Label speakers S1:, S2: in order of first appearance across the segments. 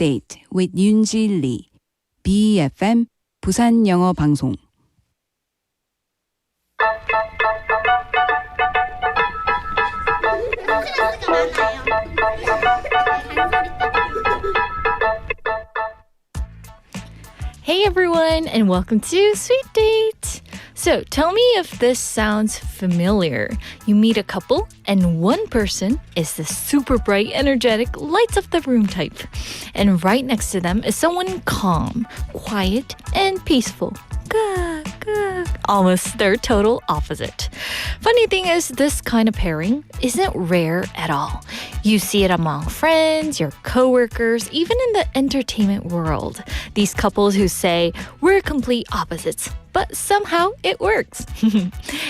S1: Date with 윤지 리, BFM 부산 영어 방송.
S2: Hey everyone, and welcome to Sweet Date. So tell me if this sounds familiar. You meet a couple, and one person is the super bright, energetic, lights up the room type. And right next to them is someone calm, quiet, and peaceful. Almost their total opposite. Funny thing is, this kind of pairing isn't rare at all. You see it among friends, your coworkers, even in the entertainment world. These couples who say, we're complete opposites, but somehow it works.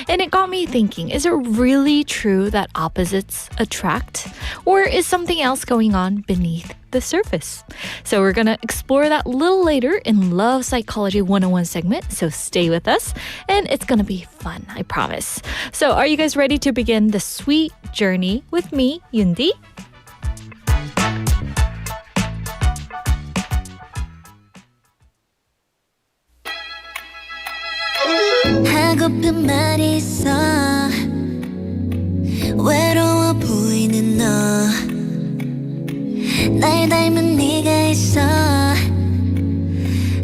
S2: And it got me thinking, is it really true that opposites attract? Or is something else going on beneath the surface? So we're going to explore that a little later in Love Psychology 101 segment, so stay with us, and it's going to be fun, I promise. So are you guys ready to begin the sweet journey with me, Yundi?
S3: 하고픈 말이 있어 외로워 보이는 너 날 닮은 네가 있어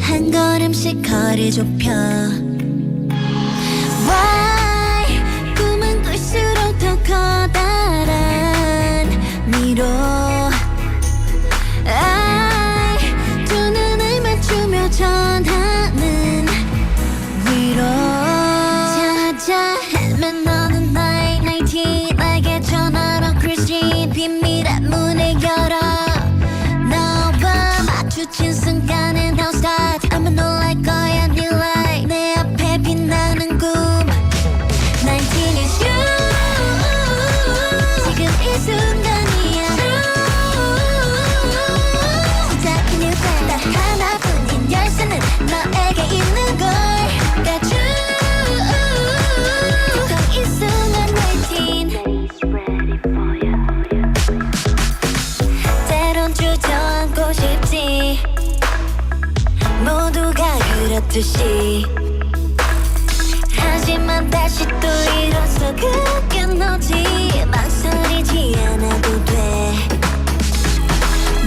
S3: 한 걸음씩 거리 좁혀 Why 꿈은 꿀수록 더 커다란 미로 I 두 눈을 맞추며 전하는 위로 찾아 헤맨 너는 나의 나이티 나에게 전화로 그리스인 비밀의 문을 열어 너와 마주친 순간에 Don't start 아마 놀랄 거야 new light 내 앞에 빛나는 꿈 19 is you 지금 이 순간이야 시작한 new day 단 하나뿐인 열쇠는 너에게 있는 걸 Got you 이 순간 19 때론 주저앉고 싶지 모두가 그렇듯이 하지만 다시 또 일어서 그겨놓지 망설이지 않아도 돼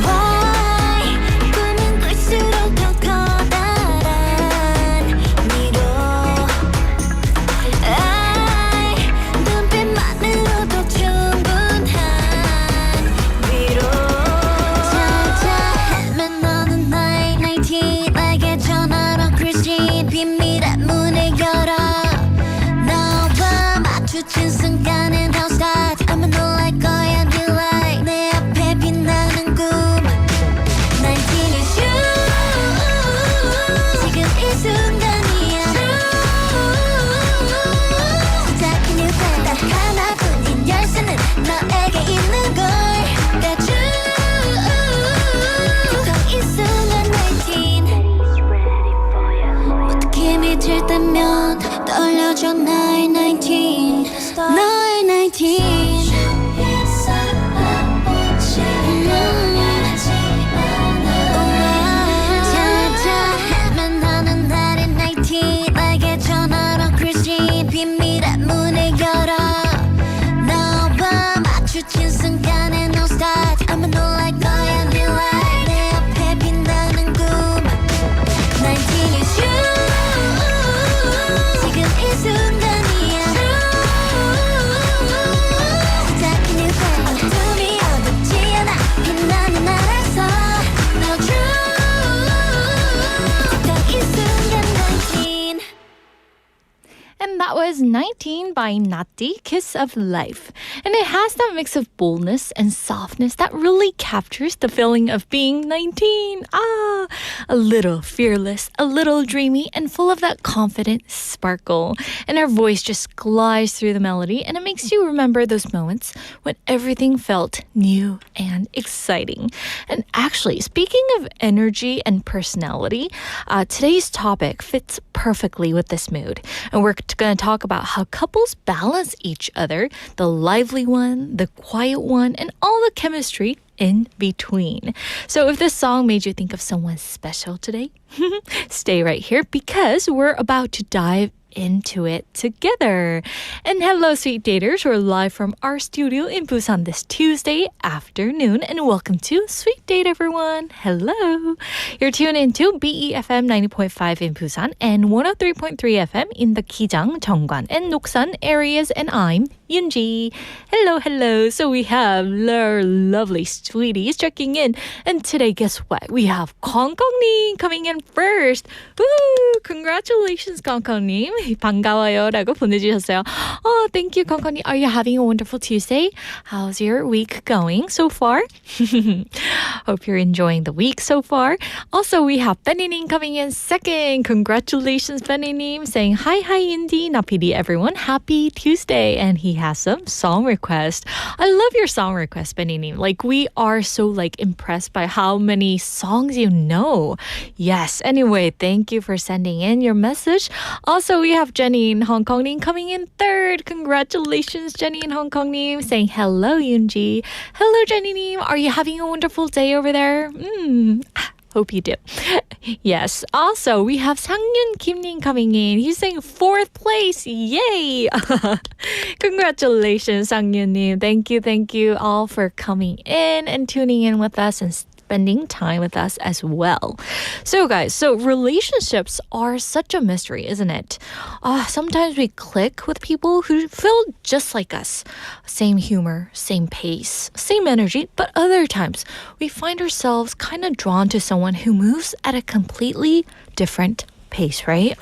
S3: Why 꿈은 꿀수록 더 커다란 미로 I 눈빛만으로도 충분한 위로 찾아 헤맨 너는 나의 나이티 나에게 전화로 그리스인 비밀의 문을 열어 너와 마주친 순간엔 Don't start 아마 놀랄 거야 new light 내 앞에 빛나는 꿈 19 is you 지금 이 순간이야 시작한 new day 단 하나뿐인 열쇠는 너에게 있는 걸 Got you 이 순간 19 어떻게 믿을 때면 떠올려줘 나의 19 너의 19 찾아 헤맨 너는 나의 19 나에게 전화로 그리스인 비밀의 문을 열어 너와 마주친 순간에 No start 아마 놀랄 거야 new light 내 앞에 빛나는 꿈 19 is you 지금 이 순간이야 시작한 new day 어둠이 어둡지 않아 빛나는 나라서 No true 이 순간 19
S2: And that was 19 by Natti, Kiss of Life. And it has that mix of boldness and softness that really captures the feeling of being 19. A little fearless, a little dreamy, and full of that confident sparkle. And her voice just glides through the melody, and it makes you remember those moments when everything felt new and exciting. And actually, speaking of energy and personality, today's topic fits perfectly with this mood. And we're going to talk about how couples balance each other, the lively one, the quiet one, and all the chemistry in between. So if this song made you think of someone special today, stay right here because we're about to dive into it together. And hello, sweet daters. We're live from our studio in Busan this Tuesday afternoon. And welcome to Sweet Date, everyone. Hello. You're tuned into BEFM 90.5 in Busan and 103.3 FM in the Kijang, Jeongwan, and Noksan areas. And I'm Yoonji. Hello, hello. So we have our lovely sweeties checking in. And today, guess what? We have Kongkong님 coming in first. Woo! Congratulations, Kongkong님. 반가워요 라고 보내주셨어요. Oh, thank you, Kongkong님. Are you having a wonderful Tuesday? How's your week going so far? Hope you're enjoying the week so far. Also, we have Benny님 coming in second. Congratulations, Benny님. Saying hi, Indy, Napidi, everyone. Happy Tuesday. And he has some song requests. I love your song requests, Benny님. Like, we are so impressed by how many songs you know. Yes. Anyway, thank you for sending in your message. Also, we have Jenny in Hong Kong coming in third. Congratulations, Jenny in Hong Kong saying hello, Yoonji. Hello, Jenny. Are you having a wonderful day over there? Hope you do. Yes. Also, we have Sangyun Kim coming in. He's saying fourth place. Yay! Congratulations, Sangyun. Thank you all for coming in and tuning in with us and spending time with us as well. So guys, relationships are such a mystery, isn't it? Sometimes we click with people who feel just like us. Same humor, same pace, same energy, but other times we find ourselves kind of drawn to someone who moves at a completely different pace, right?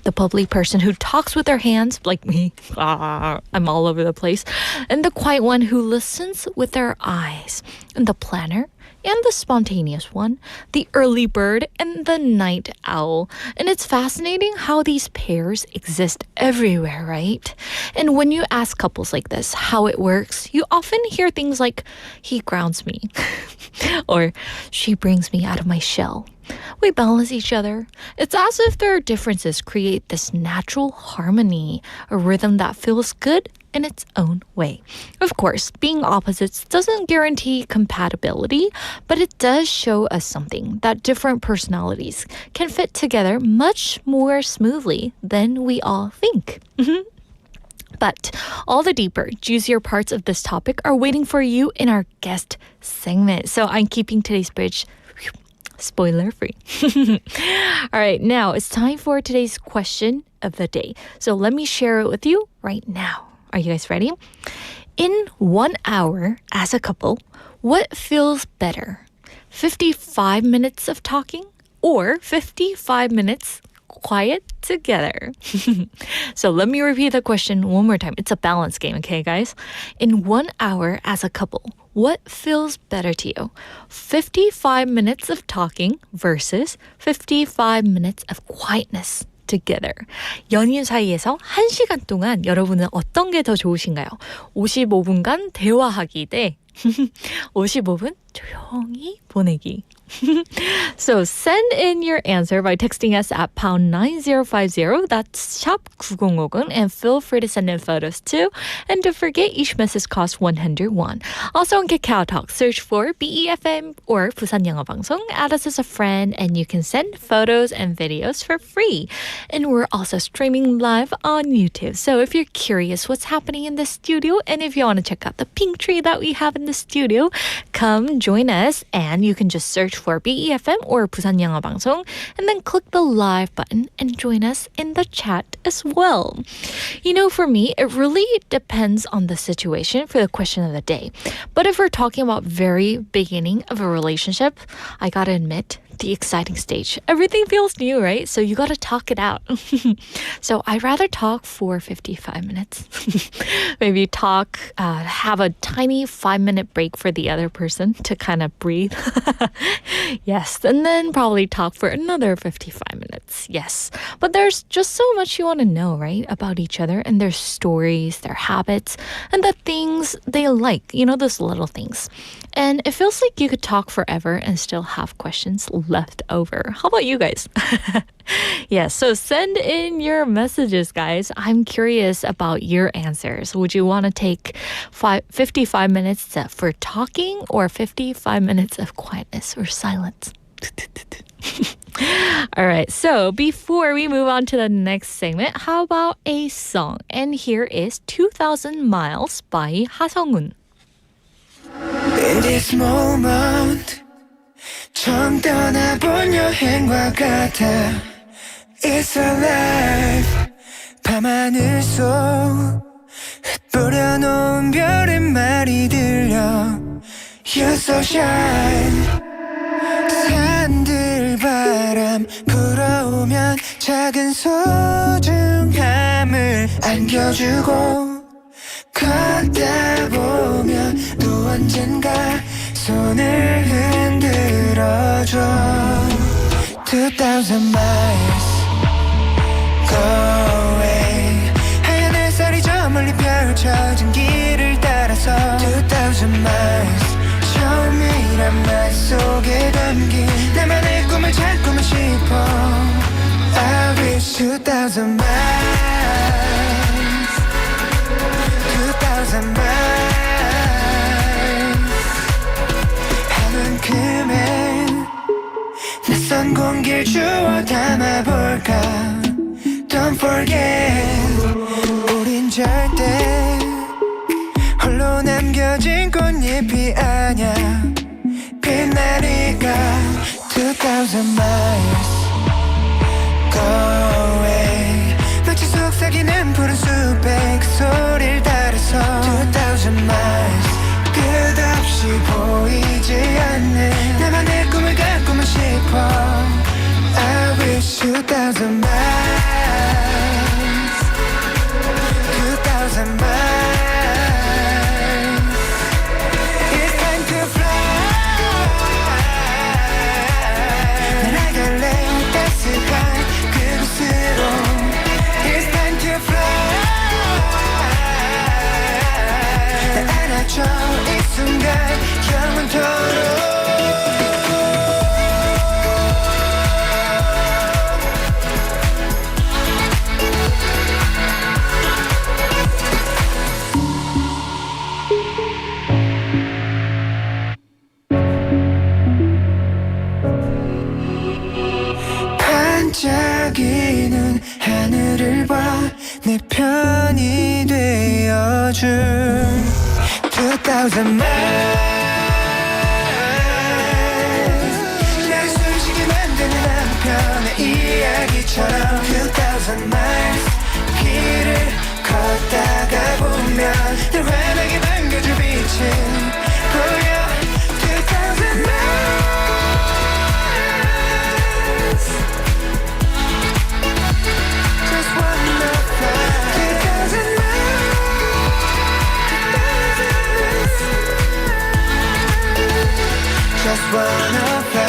S2: The bubbly person who talks with their hands, like me. I'm all over the place. And the quiet one who listens with their eyes. And the planner and the spontaneous one, the early bird and the night owl. And it's fascinating how these pairs exist everywhere, right? And when you ask couples like this how it works, you often hear things like, he grounds me, or she brings me out of my shell. We balance each other. It's as if their differences create this natural harmony, a rhythm that feels good in its own way. Of course, being opposites doesn't guarantee compatibility, but it does show us something, that different personalities can fit together much more smoothly than we all think. But all the deeper, juicier parts of this topic are waiting for you in our guest segment. So I'm keeping today's bridge spoiler-free. All right, now it's time for today's question of the day. So let me share it with you right now. Are you guys ready? In 1 hour as a couple, what feels better? 55 minutes of talking or 55 minutes quiet together? So let me repeat the question one more time. It's a balance game, okay, guys? In 1 hour as a couple, what feels better to you? 55 minutes of talking versus 55 minutes of quietness together. 연인 사이에서 1시간 동안 여러분은 어떤 게 더 좋으신가요? 55분간 대화하기 대 55분 조용히 보내기. So send in your answer by texting us at pound 9050. That's shop 9050 and feel free to send in photos too. And don't forget each message costs 100 won. Also on KakaoTalk, search for BEFM or Busan 영어 방송. Add us as a friend and you can send photos and videos for free. And we're also streaming live on YouTube. So if you're curious what's happening in the studio and if you want to check out the pink tree that we have in the studio, come join us and you can just search for BEFM or Busan 영어 방송 and then click the live button and join us in the chat as well. You know, for me, it really depends on the situation for the question of the day. But if we're talking about very beginning of a relationship, I gotta admit, the exciting stage. Everything feels new, right? So you gotta talk it out. So I'd rather talk for 55 minutes. Maybe talk, have a tiny 5-minute break for the other person to kind of breathe. Yes, and then probably talk for another 55 minutes. roommates, yes. But there's just so much you want to know, right? About each other and their stories, their habits, and the things they like. You know, those little things. And it feels like you could talk forever and still have questions left over. How about you guys? Yes, so send in your messages, guys. I'm curious about your answers. Would you want to take 55 minutes for talking or 55 minutes of quietness or silence? All right, so before we move on to the next segment, how about a song? And here is 2,000 Miles by 하성운.
S4: In this moment 처음 떠나본 여행과 같아 It's alive 밤하늘 속 뿌려놓은 별의 말이 들려 You're so shine 산들 바람 불어오면 작은 소중함을 안겨주고 걷다 보면 또 언젠가 손을 흔들어줘 2,000 miles go away 하얀 햇살이 저 멀리 펼쳐진 길을 따라서 2,000 miles 처음이란 말 속에 담긴 나만의 꿈을 찾고만 싶어 I wish 2,000 miles 2,000 miles 한만큼은 낯선 공기를 주워 담아볼까 Don't forget 우린 절대 홀로 남겨진 꽃잎이 아냐 빛나니까 2,000 miles go away 마치 속삭이는 푸른 숲의 그 소리를 따라서 2,000 miles 끝없이 보이지 않는 나만의 꿈을 갖고만 싶어 I wish 2,000 miles 2,000 miles It's time to fly 날아갈래 따스한 그곳으로 It's time to fly 날 안아줘 이 순간 영원토록 반짝이는 하늘을 봐 내 편이 되어준 2,000 miles 나를 숨쉬게 만드는 한편의 이야기처럼 2,000 miles 길을 걷다가 보면 날 환하게 반겨줄 빛이 보여 2,000 miles Just wanna fly 2,000 miles Just wanna fly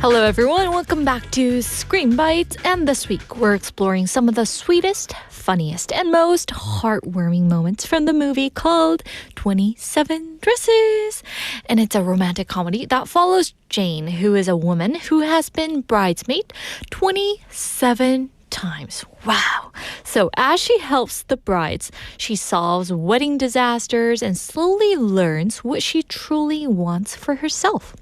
S2: Hello everyone, welcome back to Screen Bites, and this week we're exploring some of the sweetest, funniest, and most heartwarming moments from the movie called 27 Dresses. And it's a romantic comedy that follows Jane, who is a woman who has been bridesmaid 27 times. Wow. So as she helps the brides, she solves wedding disasters and slowly learns what she truly wants for herself.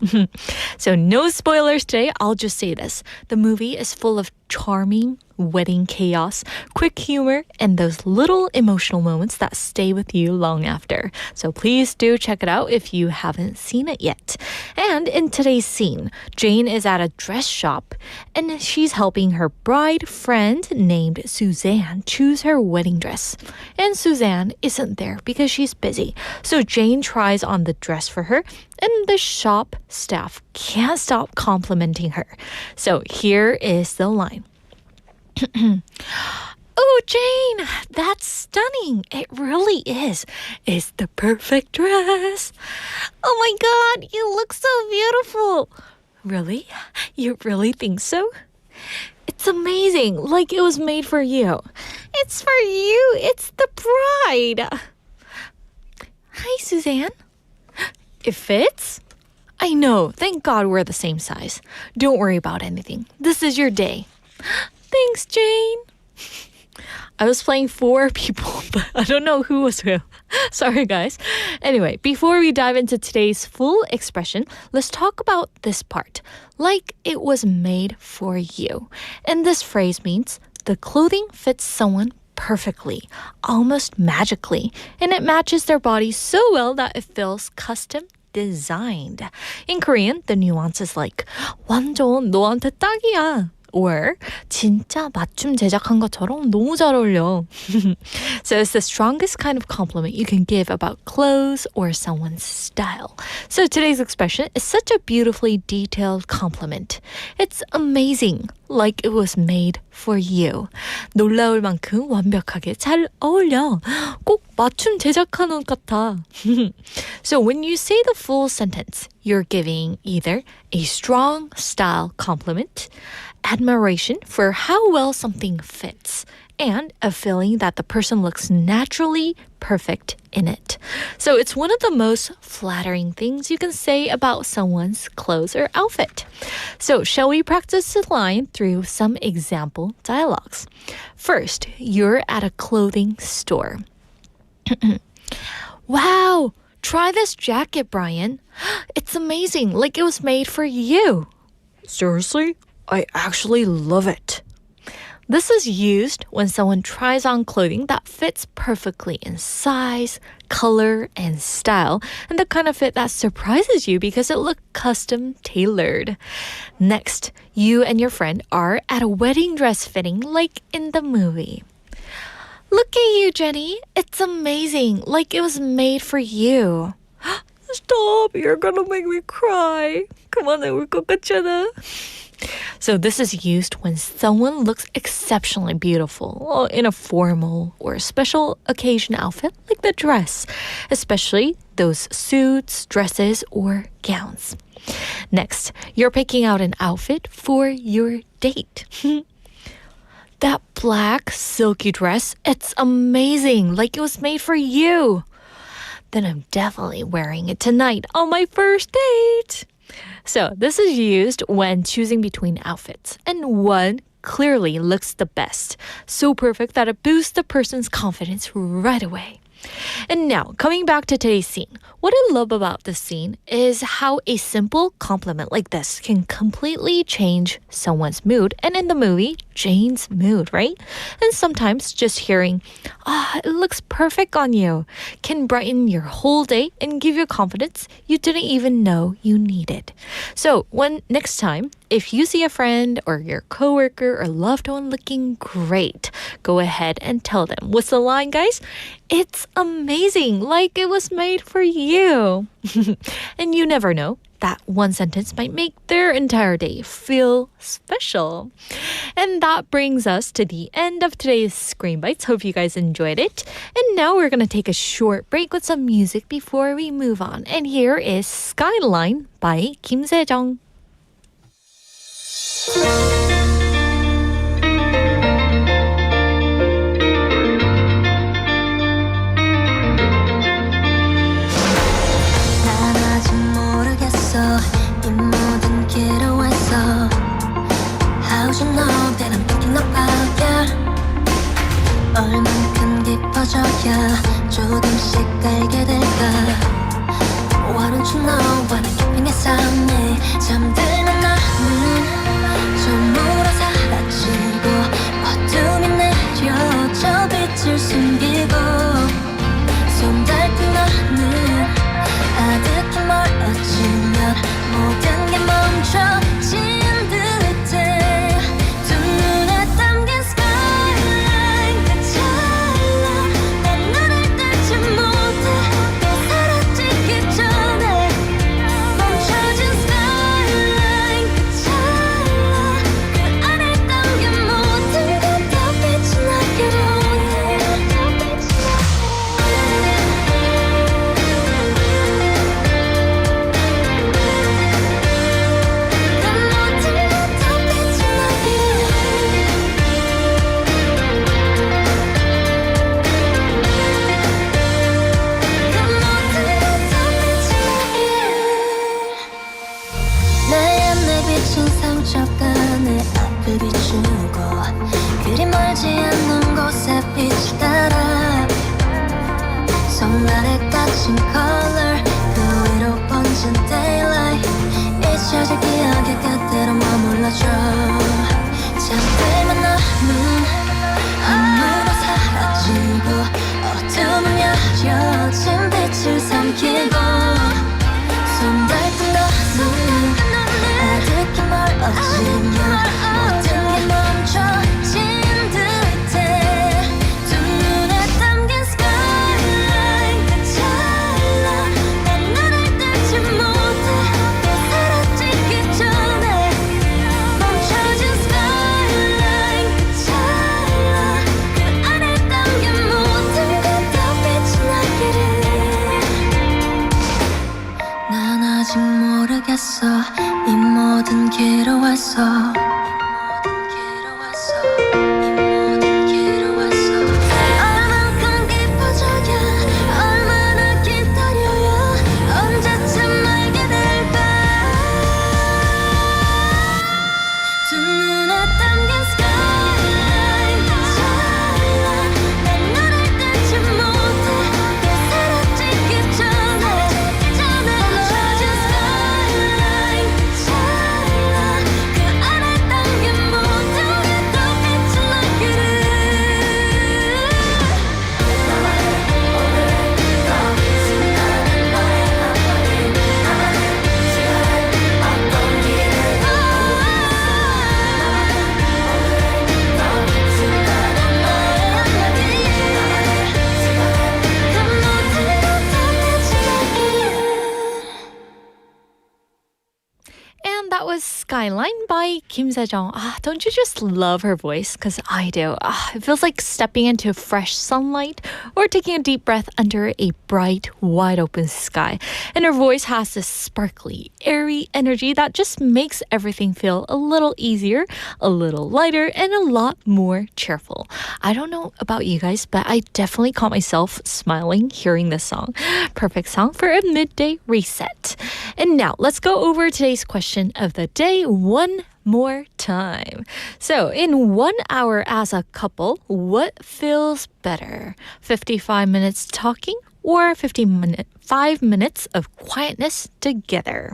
S2: So no spoilers today. I'll just say this. The movie is full of charming, wedding chaos, quick humor, and those little emotional moments that stay with you long after. So please do check it out if you haven't seen it yet. And in today's scene, Jane is at a dress shop and she's helping her bride friend named Suzanne choose her wedding dress. And Suzanne isn't there because she's busy. So Jane tries on the dress for her and the shop staff can't stop complimenting her. So here is the line. Oh, Jane, that's stunning. It really is. It's the perfect dress. Oh my God, you look so beautiful. Really? You really think so? It's amazing, like it was made for you. It's for you. It's the bride. Hi, Suzanne. It fits? I know. Thank God we're the same size. Don't worry about anything. This is your day. Thanks, Jane. I was playing 4 people, but I don't know who was who. Sorry, guys. Anyway, before we dive into today's full expression, let's talk about this part. Like it was made for you. And this phrase means the clothing fits someone perfectly, almost magically, and it matches their body so well that it feels custom designed. In Korean, the nuance is like 완전 너한테 딱이야. Or 진짜 맞춤 제작한 것처럼 너무 잘 어울려. So it's the strongest kind of compliment you can give about clothes or someone's style. So today's expression is such a beautifully detailed compliment. It's amazing, like it was made for you. 놀라울 만큼 완벽하게 잘 어울려. 꼭 맞춤 제작한 옷 같아. So when you say the full sentence, you're giving either a strong style compliment, admiration for how well something fits, and a feeling that the person looks naturally perfect in it. So it's one of the most flattering things you can say about someone's clothes or outfit. So shall we practice the line through some example dialogues? First, you're at a clothing store. Wow, try this jacket, Brian. It's amazing, like it was made for you. Seriously? I actually love it. This is used when someone tries on clothing that fits perfectly in size, color, and style, and the kind of fit that surprises you because it looked custom tailored. Next, you and your friend are at a wedding dress fitting like in the movie. Look at you, Jenny. It's amazing, like it was made for you. Stop, you're gonna make me cry. 그만해, 울 것 같잖아. So this is used when someone looks exceptionally beautiful in a formal or special occasion outfit like the dress, especially those suits, dresses, or gowns. Next, you're picking out an outfit for your date. That black silky dress, it's amazing, like it was made for you. Then I'm definitely wearing it tonight on my first date. So this is used when choosing between outfits, and one clearly looks the best, so perfect that it boosts the person's confidence right away. And now, coming back to today's scene, what I love about this scene is how a simple compliment like this can completely change someone's mood, and in the movie, Jane's mood, right? And sometimes just hearing, it looks perfect on you, can brighten your whole day and give you confidence you didn't even know you needed. So next time, if you see a friend or your coworker or loved one looking great, go ahead and tell them. What's the line, guys? It's amazing, like it was made for you. And you never know, that one sentence might make their entire day feel special. And that brings us to the end of today's Screen Bites. Hope you guys enjoyed it. And now we're going to take a short break with some music before we move on. And here is Skyline by Kim Se-jung.
S3: 난 아직 모르겠어 이 모든 길어와서 How'd you know that I'm thinking about you 얼만큼 깊어져야 조금씩 알게 될까 Why don't you know what I'm keeping inside me 잠드는 나는 좀 울어 사라지고 알지 않는 곳에 빛이 따라 성 아래 갇힌 color 그 위로 번진 daylight 잊혀질 기억의 끝으로 머물러줘 잠들면 너는 눈으로 사라지고 어둠은 여려진 빛을 삼키고 손닿던 너는 아득히 멀어지면 모든 게 멈춰진 듯해 두 눈에 담긴 skyline 찰나 난 눈을 뜰지 못해 또 사라지기 전에 멈춰진 skyline 찰나 그 안에 담긴 모든 게 더 빛이 나기를 난 아직 모르겠어 이 모든 길을 왔어 얼만큼 깊어져야 얼마나 기다려야 언제쯤 알게 될까 두 눈에 담긴 skyline 찰나 난 눈을 뜰지 못해 또 사라지기 전에 멈춰진 skyline 찰나 그 안에 담긴 모든 게 더 빛이 나기를
S2: And that was Skyline by Kim Se-jung. Don't you just love her voice? Because I do. It feels like stepping into fresh sunlight or taking a deep breath under a bright, wide open sky. And her voice has this sparkly, airy energy that just makes everything feel a little easier, a little lighter, and a lot more cheerful. I don't know about you guys, but I definitely caught myself smiling hearing this song. Perfect song for a midday reset. And now let's go over today's question of the day one more time. So, in 1 hour as a couple, what feels better? 55 minutes talking or 5 minutes of quietness together?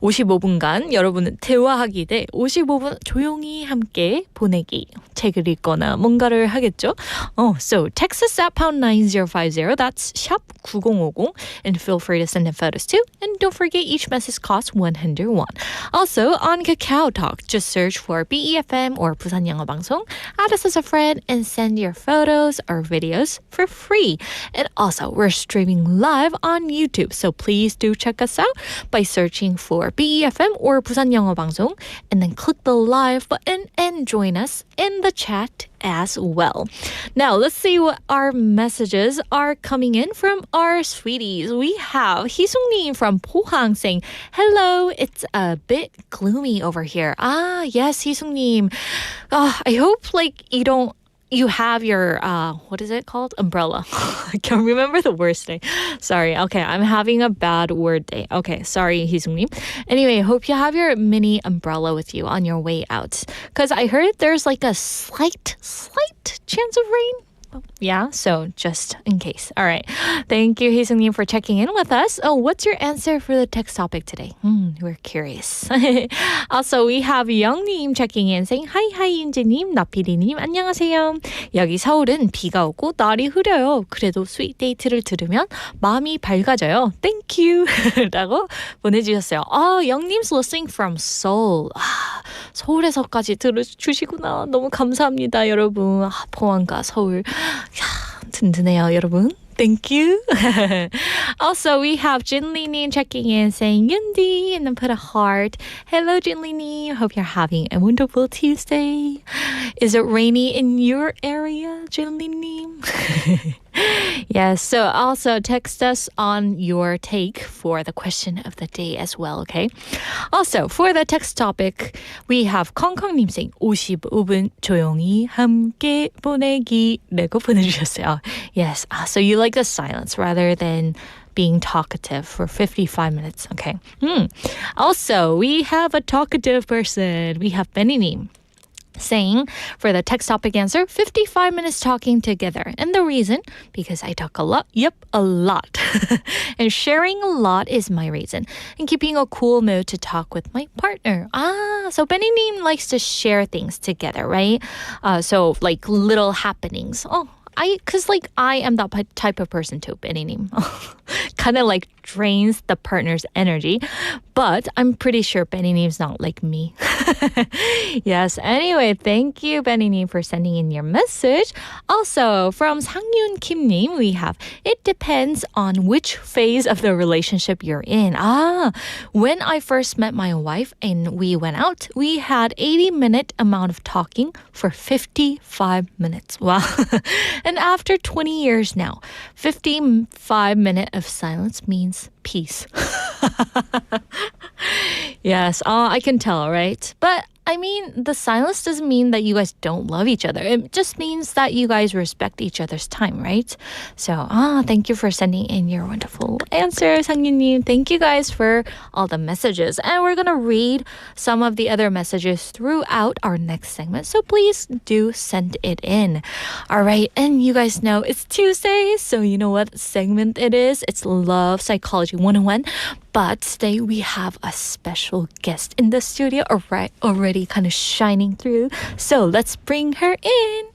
S2: 55분간 여러분은 대화하기 대 55분 조용히 함께 보내기. 책을 읽거나 뭔가를 하겠죠? So text us at #9050. That's 샵 9050. And feel free to send in photos too. And don't forget each message costs 100 won. Also on Kakao Talk, just search for BEFM or 부산 영어 방송. Add us as a friend and send your photos or videos for free. And also we're streaming live on YouTube. So please do check us out by searching for BEFM or 부산 영어 방송. And then click the live button and join us in the chat as well. Now, let's see what our messages are coming in from our sweeties. We have 희숙님 from Pohang saying, hello, it's a bit gloomy over here. Yes, 희숙님. I hope you have your, what is it called? Umbrella. I can't remember the words today. Sorry. Okay, I'm having a bad word day. Okay, sorry, 희숙님. Anyway, hope you have your mini umbrella with you on your way out. Because I heard there's like a slight chance of rain. Yeah, so just in case. All right. Thank you, 희숙님, for checking in with us. What's your answer for the text topic today? We're curious. Also, we have 영님 checking in saying, Hi, 윤지님, 나피디님, 안녕하세요. 여기 서울은 비가 오고 날이 흐려요. 그래도 스윗 데이트를 들으면 마음이 밝아져요. Thank you. 라고 보내주셨어요. 영님's listening from Seoul. 서울에서까지 들어주시구나. 너무 감사합니다, 여러분. 포항과 서울. 든든해요, 여러분. Thank you. Also, we have Jinli님 checking in saying Yundi and then put a heart. Hello, Jinli님. Hope you're having a wonderful Tuesday. Is it rainy in your area, Jinli님? Yes, so also text us on your take for the question of the day as well, okay? Also, for the text topic, we have 콩콩님 saying 55분 조용히 함께 보내기라고 보내주셨어요. Yes, so you like the silence rather than being talkative for 55 minutes, okay? Also, we have a talkative person. We have Benny님. saying for the text topic answer, 55 minutes talking together. And the reason, because I talk a lot. Yep, a lot. And sharing a lot is my reason. And keeping a cool mood to talk with my partner. So Benny likes to share things together, right? So like little happenings. Because I am that type of person too, Benny-님. Kind of like drains the partner's energy. But I'm pretty sure Benny-nim's not like me. Yes, anyway, thank you, Benny-nim, for sending in your message. Also, from Sang-Yoon Kim-님, we have, it depends on which phase of the relationship you're in. When I first met my wife and we went out, we had 80-minute amount of talking for 55 minutes. Wow. And after 20 years now, 55 minutes of silence means peace. Yes, I can tell, right? But I mean, the silence doesn't mean that you guys don't love each other. It just means that you guys respect each other's time, right? So, thank you for sending in your wonderful answers, Sang-Yun-님. Thank you guys for all the messages. And we're going to read some of the other messages throughout our next segment. So please do send it in. All right, and you guys know it's Tuesday, so you know what segment it is. It's Love Psychology 101. But today we have a special guest in the studio, already kind of shining through. So let's bring her in.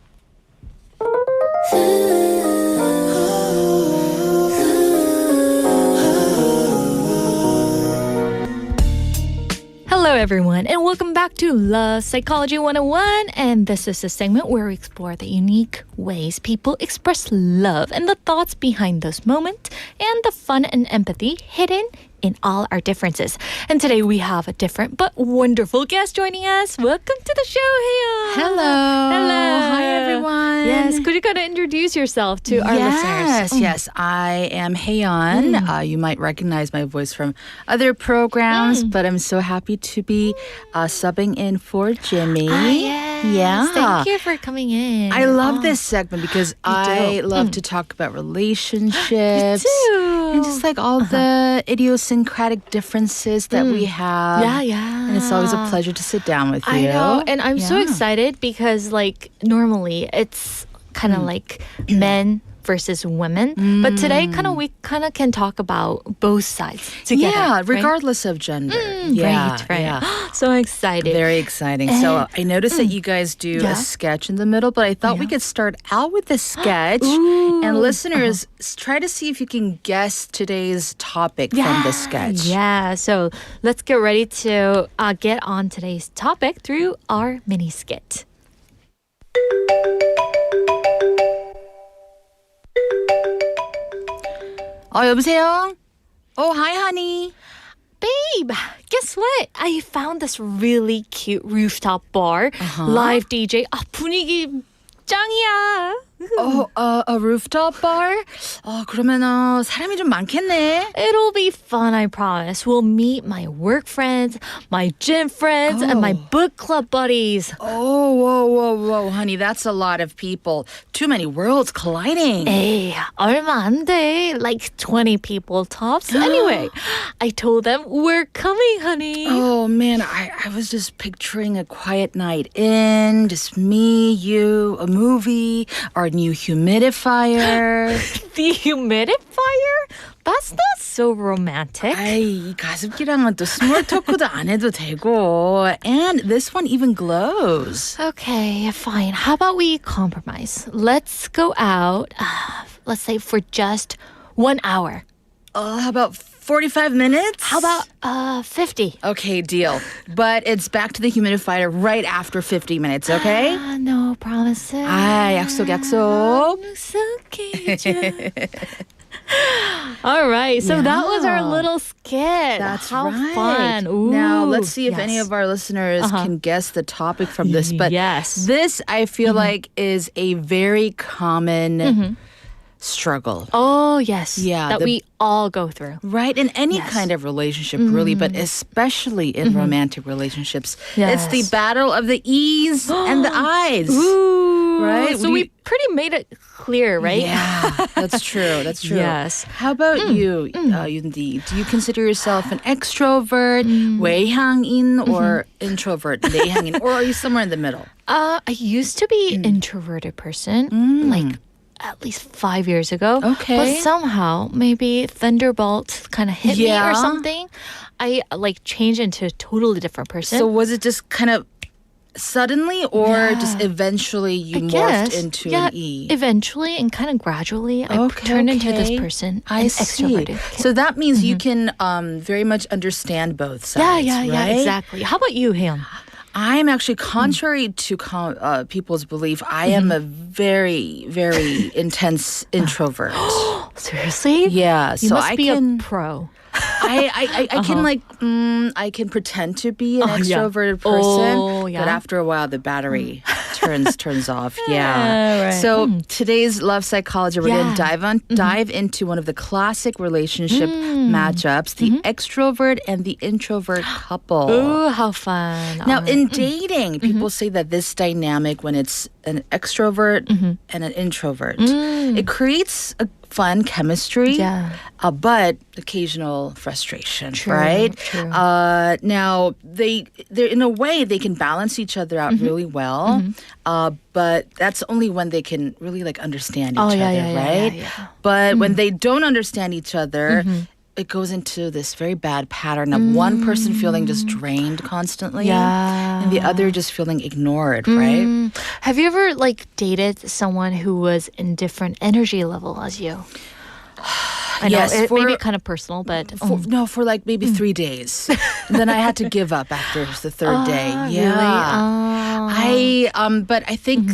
S2: Hello everyone, and welcome back to Love Psychology 101. And this is a segment where we explore the unique ways people express love and the thoughts behind those moments and the fun and empathy hidden in all our differences. And today we have a different but wonderful guest joining us. Welcome to the show, Haeyeon.
S5: Hello.
S2: Hello.
S5: Hi, everyone.
S2: Yes, could you kind of introduce yourself to our listeners?
S5: Yes. I am Haeyeon. You might recognize my voice from other programs, but I'm so happy to be subbing in for Jimmy.
S2: Yes.
S5: Yeah.
S2: Thank you for coming in.
S5: I love this segment because I love to talk about relationships.
S2: too.
S5: And just like all the idiosyncratic differences that we have.
S2: Yeah.
S5: And it's always a pleasure to sit down with you.
S2: I know. And I'm so
S5: Yeah.
S2: excited because like normally it's kind of like men versus women. But today we kind of can talk about both sides together.
S5: Yeah,
S2: right?
S5: regardless of gender. Yeah,
S2: Right.
S5: yeah.
S2: So excited.
S5: Very exciting. So I noticed that you guys do
S2: Yeah.
S5: a sketch in the middle, but I thought we could start out with the sketch. And listeners, try to see if you can guess today's topic from the sketch.
S2: Yeah, so let's get ready to get on today's topic through our mini skit.
S5: 여보세요? Hi, honey.
S2: Babe, guess what? I found this really cute rooftop bar. Live DJ. 분위기 짱이야.
S5: A rooftop bar? 그러면 사람이 좀 많겠네.
S2: It'll be fun, I promise. We'll meet my work friends, my gym friends, and my book club buddies.
S5: Whoa, honey, that's a lot of people. Too many worlds colliding.
S2: Hey, 얼마 안 돼. Like 20 people tops. Anyway, I told them we're coming, honey.
S5: Oh, man, I was just picturing a quiet night in, just me, you, a movie, our new humidifier.
S2: The humidifier? That's not so romantic.
S5: 이 가습기랑은 또 스몰 토크도 안 해도 되고. And this one even glows.
S2: Okay, fine. How about we compromise? Let's go out, let's say for just 1 hour.
S5: How about 45 minutes?
S2: How about 50?
S5: Okay, deal. But it's back to the humidifier right after 50 minutes, okay?
S2: No promises.
S5: 약속.
S2: All right, so that was our little skit.
S5: That's
S2: How
S5: right.
S2: fun. Ooh,
S5: now, let's see if
S2: yes.
S5: any of our listeners can guess the topic from this. But
S2: Yes.
S5: this, I feel like, is a very common struggle.
S2: Oh, yes.
S5: Yeah,
S2: That we all go through.
S5: Right? In any
S2: Yes.
S5: kind of relationship, really, but especially in romantic relationships.
S2: Yes.
S5: It's the battle of the E's and the I's.
S2: Ooh.
S5: right?
S2: So we pretty made it clear, right?
S5: Yeah, that's true. That's true.
S2: Yes.
S5: How about you, Yundi? Do you consider yourself an extrovert, 외향인, or introvert, 내향인, or are you somewhere in the middle?
S2: I used to be introverted person, like at least 5 years ago.
S5: Okay.
S2: But somehow, maybe Thunderbolt kind of hit me
S5: Yeah.
S2: or something. I like changed into a totally different person.
S5: So was it just kind of suddenly, or
S2: Yeah.
S5: just eventually you
S2: I
S5: morphed
S2: guess,
S5: into
S2: yeah,
S5: an E?
S2: eventually and kind of gradually, I turned into this person,
S5: I
S2: an
S5: see.
S2: extroverted.
S5: So that means you can very much understand both sides,
S2: yeah,
S5: right?
S2: exactly. How about you, Hyun?
S5: I'm actually, contrary to people's belief, I am a very, very intense introvert.
S2: Seriously?
S5: Yeah,
S2: You
S5: so
S2: must
S5: I
S2: be
S5: can.
S2: a pro.
S5: I can I can pretend to be an
S2: Oh, yeah.
S5: extroverted person,
S2: Oh, yeah.
S5: but after a while the battery turns off. Yeah.
S2: Yeah, right.
S5: So today's love psychology, we're
S2: Yeah.
S5: gonna dive into one of the classic relationship matchups, the extrovert and the introvert couple.
S2: Ooh, how fun.
S5: Now,
S2: All right.
S5: in dating, people say that this dynamic, when it's an extrovert and an introvert, it creates a fun chemistry,
S2: Yeah.
S5: but occasional frustration,
S2: True,
S5: right?
S2: true.
S5: Now, they're in a way, they can balance each other out really well, but that's only when they can really like understand each
S2: Oh,
S5: other,
S2: yeah, yeah, yeah,
S5: right?
S2: yeah, yeah.
S5: But when they don't understand each other, it goes into this very bad pattern of one person feeling just drained constantly
S2: Yeah.
S5: and the other just feeling ignored, right?
S2: Have you ever like dated someone who was in different energy level as you? I know
S5: Yes,
S2: it may
S5: for-
S2: be kind of personal, but
S5: For like maybe 3 days. And then I had to give up after the third day.
S2: Really?
S5: But I think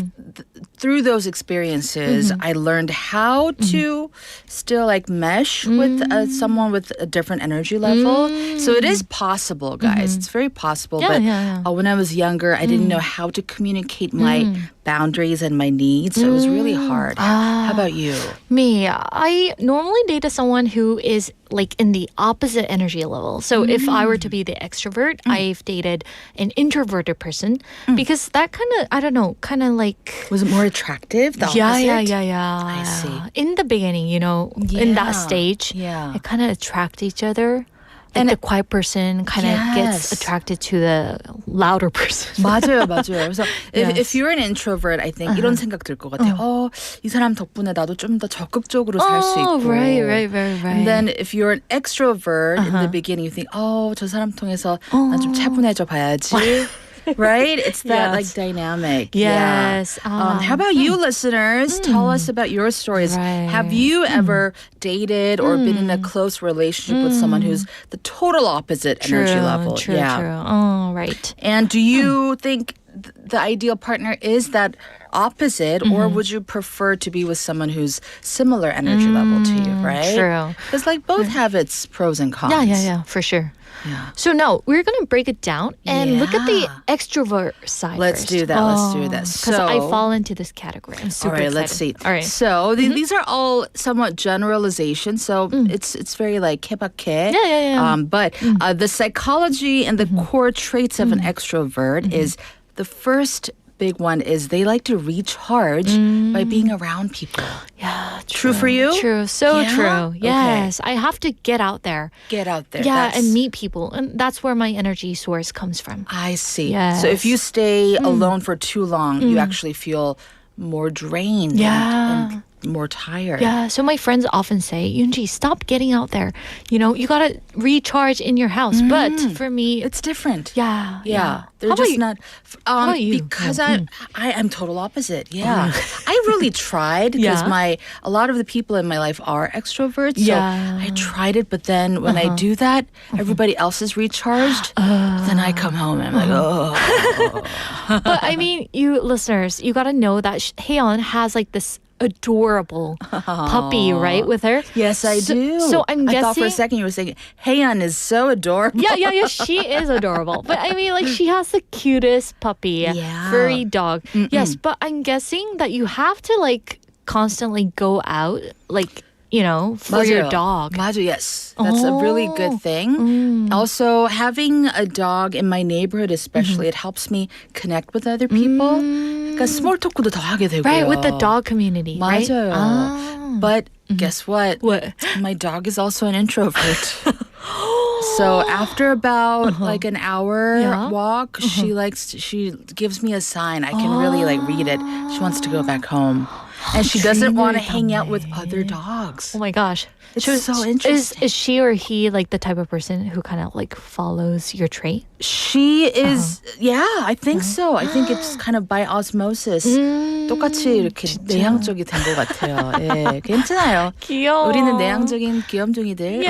S5: through those experiences, I learned how to still like mesh with someone with a different energy level. So it is possible, guys. It's very possible.
S2: Yeah,
S5: but
S2: yeah, yeah.
S5: when I was younger, I didn't know how to communicate my boundaries and my needs. So it was really hard. How about you?
S2: Me, I normally date someone who is like in the opposite energy level. So if I were to be the extrovert, I've dated an introverted person because that kind of, I don't know, kind of like...
S5: Was it more attractive? The
S2: Yeah.
S5: opposite?
S2: I
S5: see.
S2: In the beginning, in that
S5: Yeah,
S2: stage,
S5: yeah.
S2: it kind of attracts each other. Like
S5: And
S2: the quiet person kind of
S5: Yes.
S2: gets attracted to the louder person.
S5: 맞아요. 그래서
S2: Yes.
S5: if you're an introvert, I think 이런 생각 들 것 같아요. 이 사람 덕분에 나도 좀 더 적극적으로 살 수 있고.
S2: right.
S5: And then if you're an extrovert in the beginning, you think, 저 사람 통해서 난 좀 차분해져 봐야지. Right? It's that
S2: Yes.
S5: like dynamic.
S2: Yes.
S5: Yeah. How about you, listeners? Tell us about your stories.
S2: Right.
S5: Have you ever dated or been in a close relationship with someone who's the total opposite energy level?
S2: True. Oh, right.
S5: And do you think the ideal partner is that opposite, or would you prefer to be with someone who's similar energy level to you, right?
S2: True.
S5: Because like both have its pros and cons.
S2: Yeah, for sure.
S5: Yeah.
S2: So now we're gonna break it down and look at the
S5: Yeah.
S2: extrovert side.
S5: Let's
S2: first.
S5: do that, let's do that.
S2: Because I
S5: So-
S2: fall into this category. I'm super
S5: All right,
S2: excited.
S5: let's see.
S2: All right.
S5: So these are all somewhat generalizations. So it's very like 케바케.
S2: Yeah.
S5: But the psychology and the core traits of an extrovert is the first big one is they like to recharge by being around people.
S2: Yeah,
S5: True for you?
S2: True, so
S5: Yeah?
S2: true.
S5: Okay.
S2: Yes, I have to get out there.
S5: Get out there.
S2: Yeah,
S5: That's-
S2: and meet people, and that's where my energy source comes from.
S5: I see.
S2: Yes.
S5: So if you stay alone for too long, you actually feel more drained and more tired.
S2: Yeah, so my friends often say, Yoonji, stop getting out there. You gotta recharge in your house. But for me,
S5: It's different.
S2: yeah.
S5: They're
S2: How about
S5: just
S2: you?
S5: not
S2: about you?
S5: because I'm total opposite. Yeah. I really tried because
S2: Yeah.
S5: a lot of the people in my life are extroverts.
S2: Yeah.
S5: So I tried it, but then when I do that, everybody else is recharged. Then I come home and I'm like,
S2: But I mean, you listeners, you gotta know that Haeyeon has like this adorable puppy, right, with her.
S5: yes, I do.
S2: So I'm
S5: I
S2: guessing.
S5: thought for a second you were saying, Haeyeon is so adorable.
S2: Yeah, she is adorable. But I mean, like, she has the cutest puppy,
S5: Yeah.
S2: furry dog. Yes, but I'm guessing that you have to, like, constantly go out, like, for your
S5: 맞아요.
S2: dog.
S5: 맞아요, yes. That's a really good thing. Also, having a dog in my neighborhood especially, it helps me connect with other people. 약간 스몰 토크도 더 하게 되고요.
S2: Right, with the dog community, right?
S5: 맞아요. But guess what?
S2: What?
S5: My dog is also an introvert. So after about like an hour
S2: Yeah.
S5: walk, she gives me a sign. I can really like read it. She wants to go back home. And she doesn't want to hang out with other dogs.
S2: Oh my gosh.
S5: It's so interesting.
S2: Is she or he like the type of person who kind of like follows your trait?
S5: She is, yeah, I think so. I think it's kind of by osmosis. 똑같이 이렇게 내향적이 된 것 같아요. 예, 괜찮아요.
S2: 귀여워.
S5: 우리는 내향적인 귀염둥이들.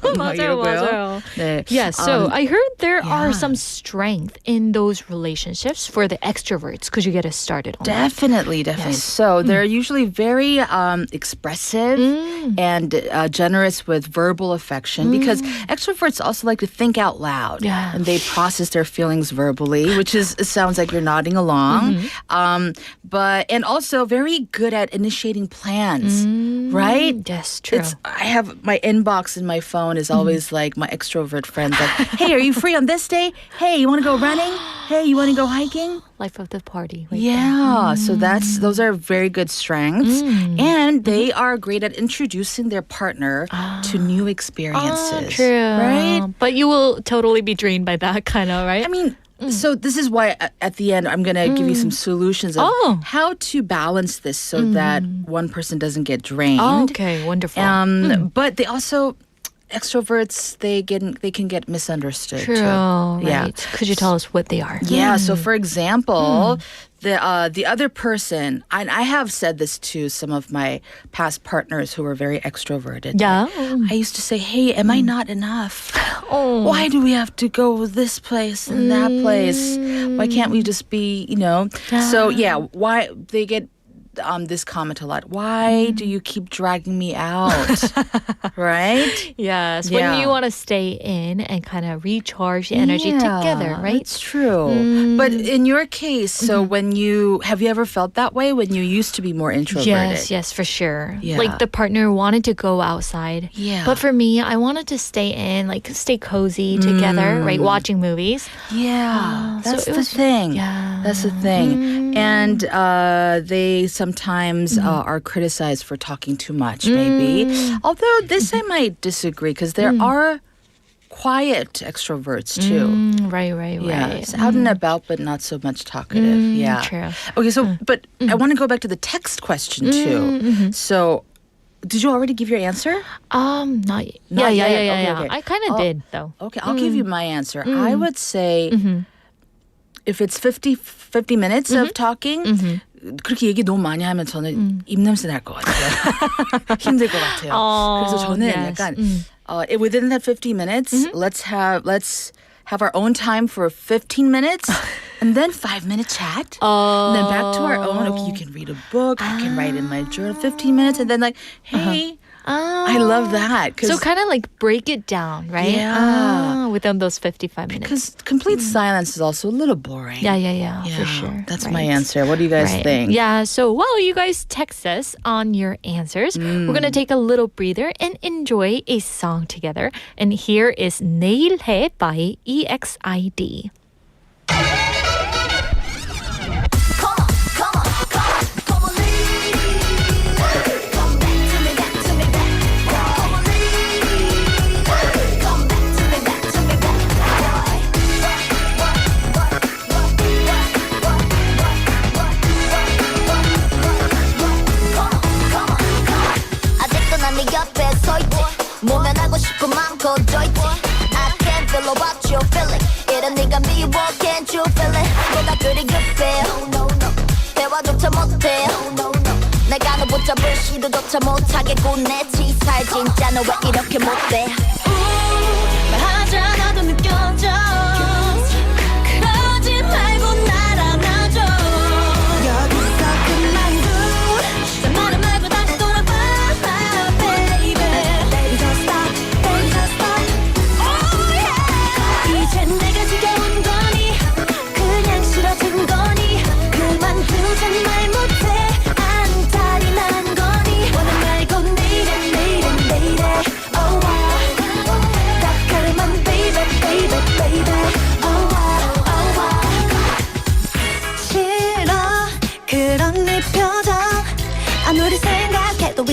S5: 뭐
S2: 맞아요,
S5: 이러고요.
S2: 맞아요.
S5: 네.
S2: Yeah, so I heard there are
S5: yeah.
S2: some strength in those relationships for the extroverts. Could you get us started on that?
S5: Definitely.
S2: Yes.
S5: So they're usually very expressive and generous with verbal affection because extroverts also like to think out loud
S2: Yeah.
S5: and they process their feelings verbally, which is it sounds like you're nodding along. And also very good at initiating plans, right?
S2: Yes, true.
S5: I have my inbox in my phone is always like my extrovert friends like, hey, are you free on this day? Hey, you want to go running? Hey, you want to go hiking?
S2: Life of the party. Right
S5: Yeah, so those are very good strengths, and they are great at introducing their partner to new experiences.
S2: True.
S5: Right?
S2: But you will totally be drained by that kind of, right?
S5: I mean, so this is why at the end I'm gonna give you some solutions of how to balance this so that one person doesn't get drained.
S2: Okay, wonderful.
S5: But they also extroverts they can get misunderstood
S2: True.
S5: too.
S2: Right.
S5: Yeah.
S2: Could you tell us what they are?
S5: Yeah, so for example, the other person, and I have said this to some of my past partners who were very extroverted.
S2: Yeah.
S5: I used to say, hey, am I not enough?
S2: Oh.
S5: Why do we have to go this place and that place? Why can't we just be, So yeah, why they get this comment a lot. Why do you keep dragging me out? Right?
S2: Yes,
S5: Yeah.
S2: when you want to stay in and kind of recharge the energy together, right?
S5: It's true. But in your case, so have you ever felt that way when you used to be more introverted?
S2: Yes, for sure.
S5: Yeah.
S2: Like the partner wanted to go outside.
S5: Yeah.
S2: But for me, I wanted to stay in, like stay cozy together, right? Watching movies.
S5: Yeah,
S2: so
S5: that's
S2: it
S5: the
S2: was-
S5: thing.
S2: yeah.
S5: That's the thing. And they sometimes are criticized for talking too much, maybe. Although this I might disagree because there are quiet extroverts too.
S2: Right.
S5: Yeah, it's out and about, but not so much talkative. Yeah.
S2: True.
S5: Okay, so but I want to go back to the text question too. So, did you already give your answer?
S2: Not yet.
S5: Not
S2: Yeah.
S5: yet. Okay.
S2: I kind of did though.
S5: Okay, I'll give you my answer. I would say if it's 50 minutes of talking, 그렇게 얘기 너무 많이 하면 저는 입냄새 날 것 같아요. 힘들 것 같아요. 그래서 저는
S2: yes.
S5: 약간 within that 50 minutes, let's have our own time for 15 minutes and then 5-minute chat. And then back to our own. Okay, you can read a book. I can write in my journal 15 minutes and then like, hey, I love that.
S2: So kind of like break it down, right?
S5: Yeah.
S2: Within those 55 minutes.
S5: Because complete silence is also a little boring.
S2: Yeah, for sure.
S5: That's
S2: Right.
S5: my answer. What do you guys
S2: Right.
S5: think?
S2: Yeah, so while you guys text us on your answers, we're going to take a little breather and enjoy a song together. And here is 내일 해 by EXID.
S3: 네 옆에 서 있지 모면하고 싶은 마음 고조 있지 I can't feel what you're feeling 이런 네가 미워 can't you feel it 내가 그리 급해 대화조차 못해 내가 너 붙잡을 시도조차 못하게 군내지 살 진짜 너 왜 이렇게 못돼 말하지 않아도 느껴져 그러지 말고 날 안아줘 여기서 그만둬 내 말은 말고 다시 돌아봐 이젠 내가 지겨운 거니 그냥 싫어진 거니 그만두잔 말 못해 안달이 난 거니 오늘 말고 내일은 내일은 내일에 Oh wow 달콤한 baby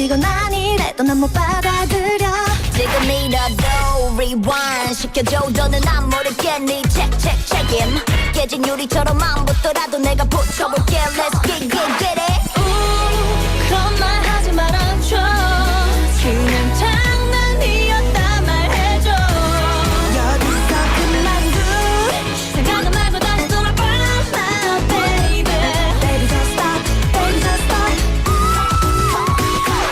S3: 그리고 난 이래도 난 못 받아들여 지금이라도 rewind 시켜줘 더는 안 모르겠니 check check 책임 깨진 유리처럼 안 붙더라도 내가 붙여볼게 Let's get with it 그런 말 하지 말아줘 그냥 장난이었다 말해줘 여기서 그만두 생각은 말고 다시 돌아봐 now baby Baby just stop Baby just stop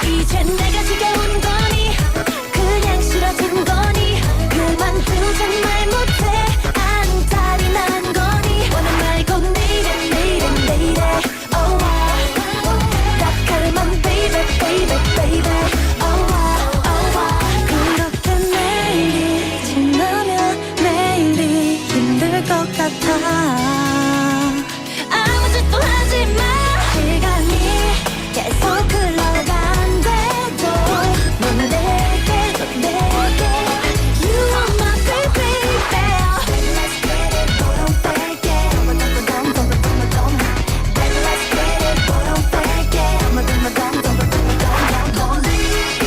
S3: 이젠 내가 지겨운 거니 그냥 싫어진 거니 그만두자 말 못해 안달이 난 거니 원한 말고 내일은 내일은 내일에 Oh wow 딱하르만 baby baby baby Oh wow oh wow 그렇게 매일이 지나면 매일이 힘들 것 같아 아무 짓도 하지 마 시간이 계속 흘러간대도 넌 내게 넌 내게 You are my baby Let's get it don't fake it don't don't don't don't don't Let's get it don't fake it don't don't don't don't don't don't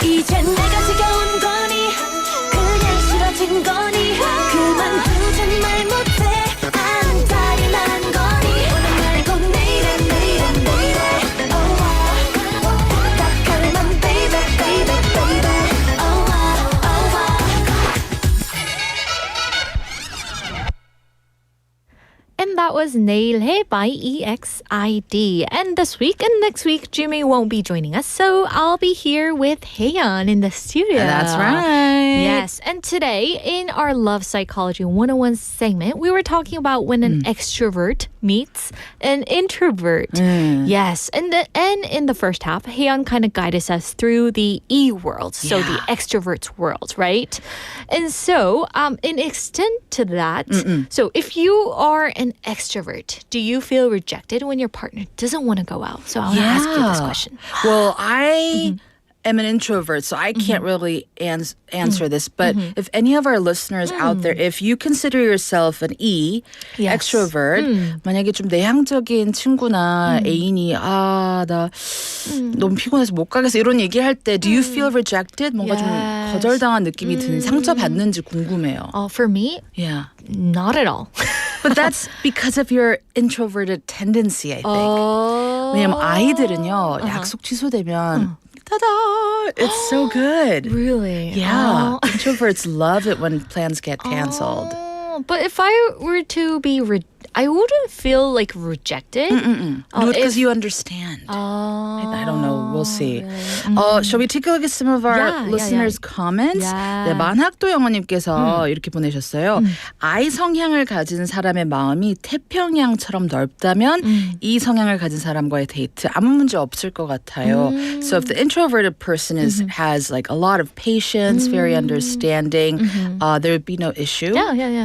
S3: 이젠 내가 지겨운 거니 그냥 싫어진 거니 그만두자 말 못해 안달이 난 거니 오늘 말고 내일은 내일은 내일에 Oh wow 딱하르만 baby baby baby Oh wow oh wow
S2: And that was 내일해 by EXID. And this week and next week, Jimmy won't be joining us, so I'll be here with Haeyeon in the studio.
S5: That's right.
S2: Yes, and today in our Love Psychology 101 segment, we were talking about when an extrovert meets an introvert. Yes, and in the first half, Haeyeon kind of guided us through the E world, so the extrovert's world, right? And so, in extent to that, so if you are an extrovert, do you feel rejected when your partner doesn't want to go out? So I want to ask you this question.
S5: Well, I am an introvert, so I can't really answer this. But if any of our listeners out there, if you consider yourself an E, extrovert, 만약에 좀 내향적인 친구나 애인이 나 너무 피곤해서 못 가겠어 이런 얘기할 때 do you feel rejected? 뭔가 좀 거절당한 느낌이 드는 상처받는지 궁금해요.
S2: For me,
S5: Yeah.
S2: not at all.
S5: But that's because of your introverted tendency, I think. 왜냐면 아이들은요, 약속 취소되면 ta-da! It's so good.
S2: Really?
S5: Yeah. Introverts love it when plans get canceled.
S2: But if I were to be I wouldn't feel like rejected.
S5: Because you understand. I don't know. We'll see. Shall we take a look at some of our listeners' comments?
S2: Yeah.
S5: 네, 만학도 영어님께서 이렇게 보내셨어요. I 성향을 가진 사람의 마음이 태평양처럼 넓다면 이 성향을 가진 사람과의 데이트 아무 문제 없을 것 같아요. So if the introverted person has like a lot of patience, very understanding, there would be no issue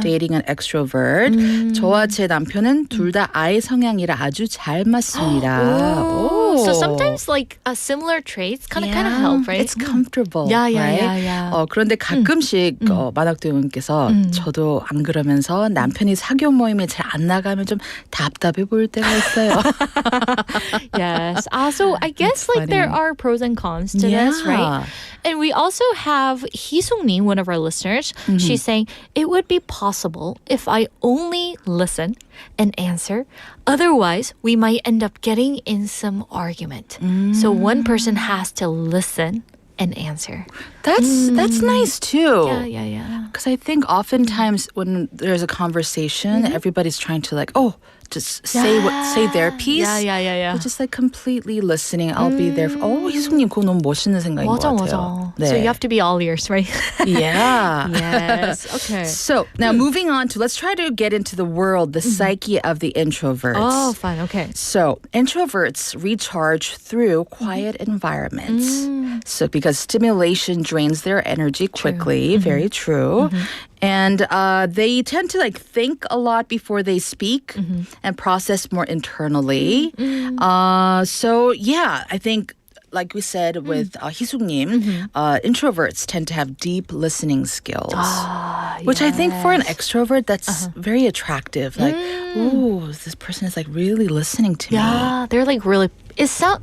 S5: dating an extrovert. 저와 제 남편은 둘 다 I 성향이라 아주 잘 맞습니다.
S2: So sometimes like similar traits kind of help, right?
S5: It's comfortable.
S2: Yeah.
S5: 그런데 가끔씩 만학도 의원님께서 저도 안 그러면서 남편이 사교 모임에 잘 안 나가면 좀 답답해 보일 때가 있어요.
S2: Yes. Also, I guess like there are pros and cons to this, right? And we also have Hisungni, one of our listeners. She's saying, it would be possible if I only listen and answer. Otherwise, we might end up getting in some argument. So one person has to listen and answer.
S5: That's nice too.
S2: Yeah.
S5: Because I think oftentimes when there's a conversation, everybody's trying to like, just say their piece.
S2: Yeah.
S5: But just like completely listening. I'll be there. 희숙님 그거 너무 멋있는 생각인 것 같아요.
S2: 맞아.
S5: 네.
S2: So you have to be all ears, right?
S5: Yeah.
S2: Yes. Okay.
S5: So now moving on to, let's try to get into the world, the psyche of the introverts.
S2: Oh, fun. Okay.
S5: So introverts recharge through quiet environments. So because stimulation drains their energy quickly, very true. And they tend to like think a lot before they speak and process more internally. So yeah, I think like we said with 희숙님, introverts tend to have deep listening skills, which I think for an extrovert, that's very attractive. Like, ooh, this person is like really listening to me.
S2: Yeah, they're like really.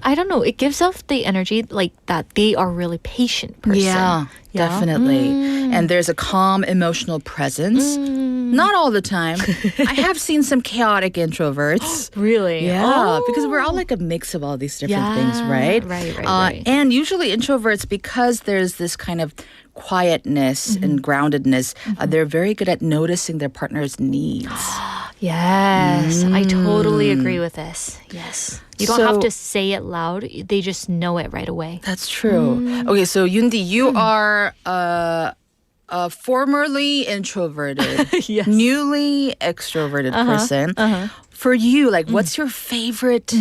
S2: I don't know. It gives off the energy like that they are really patient person.
S5: Yeah, definitely. And there's a calm emotional presence. Not all the time. I have seen some chaotic introverts.
S2: Really?
S5: Yeah, because we're all like a mix of all these different things, right?
S2: Right.
S5: And usually introverts, because there's this kind of quietness and groundedness, they're very good at noticing their partner's needs.
S2: Yes, I totally agree with this. Yes. You don't have to say it loud. They just know it right away.
S5: That's true. Okay, so Yundi, you are formerly introverted,
S2: Yes.
S5: newly extroverted person. For you, like, what's your favorite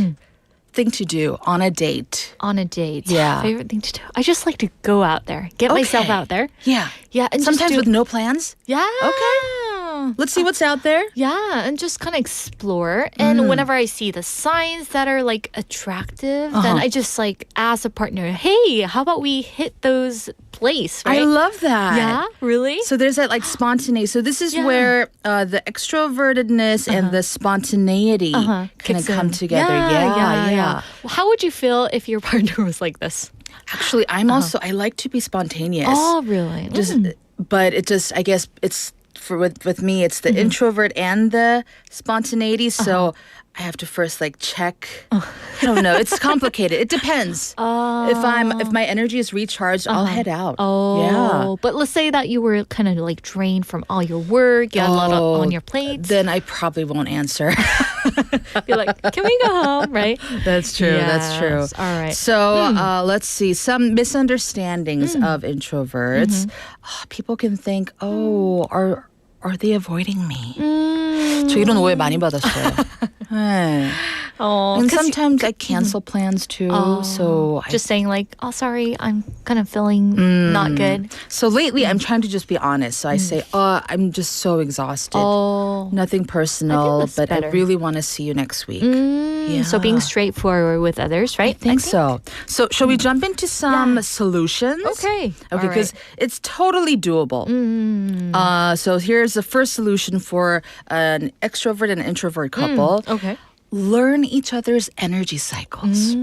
S5: thing to do on a date?
S2: On a date.
S5: Yeah.
S2: Favorite thing to do. I just like to go out there. Get myself
S5: Okay.
S2: out there.
S5: Yeah.
S2: Yeah. And
S5: Sometimes
S2: just
S5: with no plans?
S2: Yeah.
S5: Okay. Let's see what's out there.
S2: Yeah, and just kind of explore. And whenever I see the signs that are like attractive, then I just like ask a partner, hey, how about we hit those place, right?
S5: I love that.
S2: Yeah, really?
S5: So there's that like spontaneity. So this is where the extrovertedness and the spontaneity kind of
S2: Kicks
S5: come
S2: in.
S5: together. Yeah.
S2: Well, how would you feel if your partner was like this?
S5: Actually, I'm also, I like to be spontaneous.
S2: Oh, really?
S5: But it just, I guess it's, with me, it's the introvert and the spontaneity. So I have to first like check. I don't know. It's complicated. It depends. If my energy is recharged, I'll head out.
S2: Oh,
S5: yeah.
S2: But let's say that you were kind of like drained from all your work, you had a lot on your plate.
S5: Then I probably won't answer.
S2: Be like, can we go home, right?
S5: That's true. That's true.
S2: Yes. All right.
S5: So let's see. Some misunderstandings of introverts. People can think, are they avoiding me? 저 이런 오해 많이 받았어요. 네. And sometimes I cancel plans too. So
S2: Just saying like, oh, sorry, I'm kind of feeling not good.
S5: So lately, I'm trying to just be honest. So I say, I'm just so exhausted.
S2: Oh.
S5: Nothing personal,
S2: that's
S5: but
S2: better.
S5: I really want to see you next week.
S2: So being straightforward with others, right?
S5: I think so. So shall we jump into some solutions?
S2: Okay. All
S5: Okay, because it's totally doable. So here's the first solution for an extrovert and introvert couple.
S2: Okay.
S5: Learn each other's energy cycles.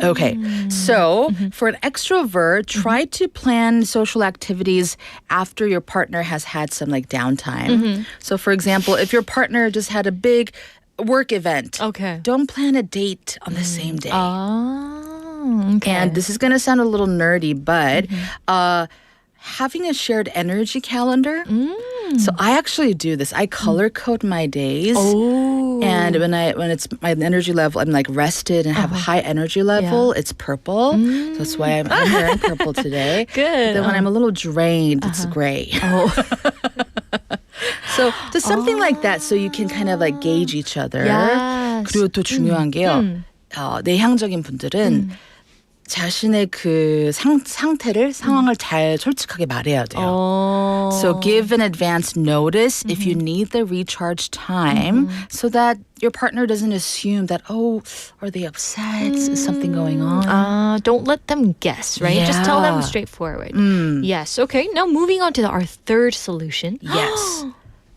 S5: Okay, so for an extrovert, try to plan social activities after your partner has had some like downtime. So for example, if your partner just had a big work event,
S2: Okay.
S5: don't plan a date on the same day.
S2: Oh, okay.
S5: And this is going to sound a little nerdy, but having a shared energy calendar. So I actually do this. I color code my days.
S2: Oh.
S5: And when it's my energy level, I'm like rested and have a high energy level, it's purple. So that's why I'm wearing purple today.
S2: Good.
S5: But then when I'm a little drained, it's gray.
S2: Oh.
S5: So just something like that so you can kind of like gauge each other.
S2: Yes.
S5: 그리고 또 중요한 게요. 내향적인 분들은 자신의 그 상황을 잘 솔직하게 말해야 돼요.
S2: Oh.
S5: So give an advance notice if you need the recharge time so that your partner doesn't assume that, are they upset? Is something going on?
S2: Don't let them guess, right? Just tell them straightforward. Yes. Okay. Now moving on to our third solution.
S5: Yes.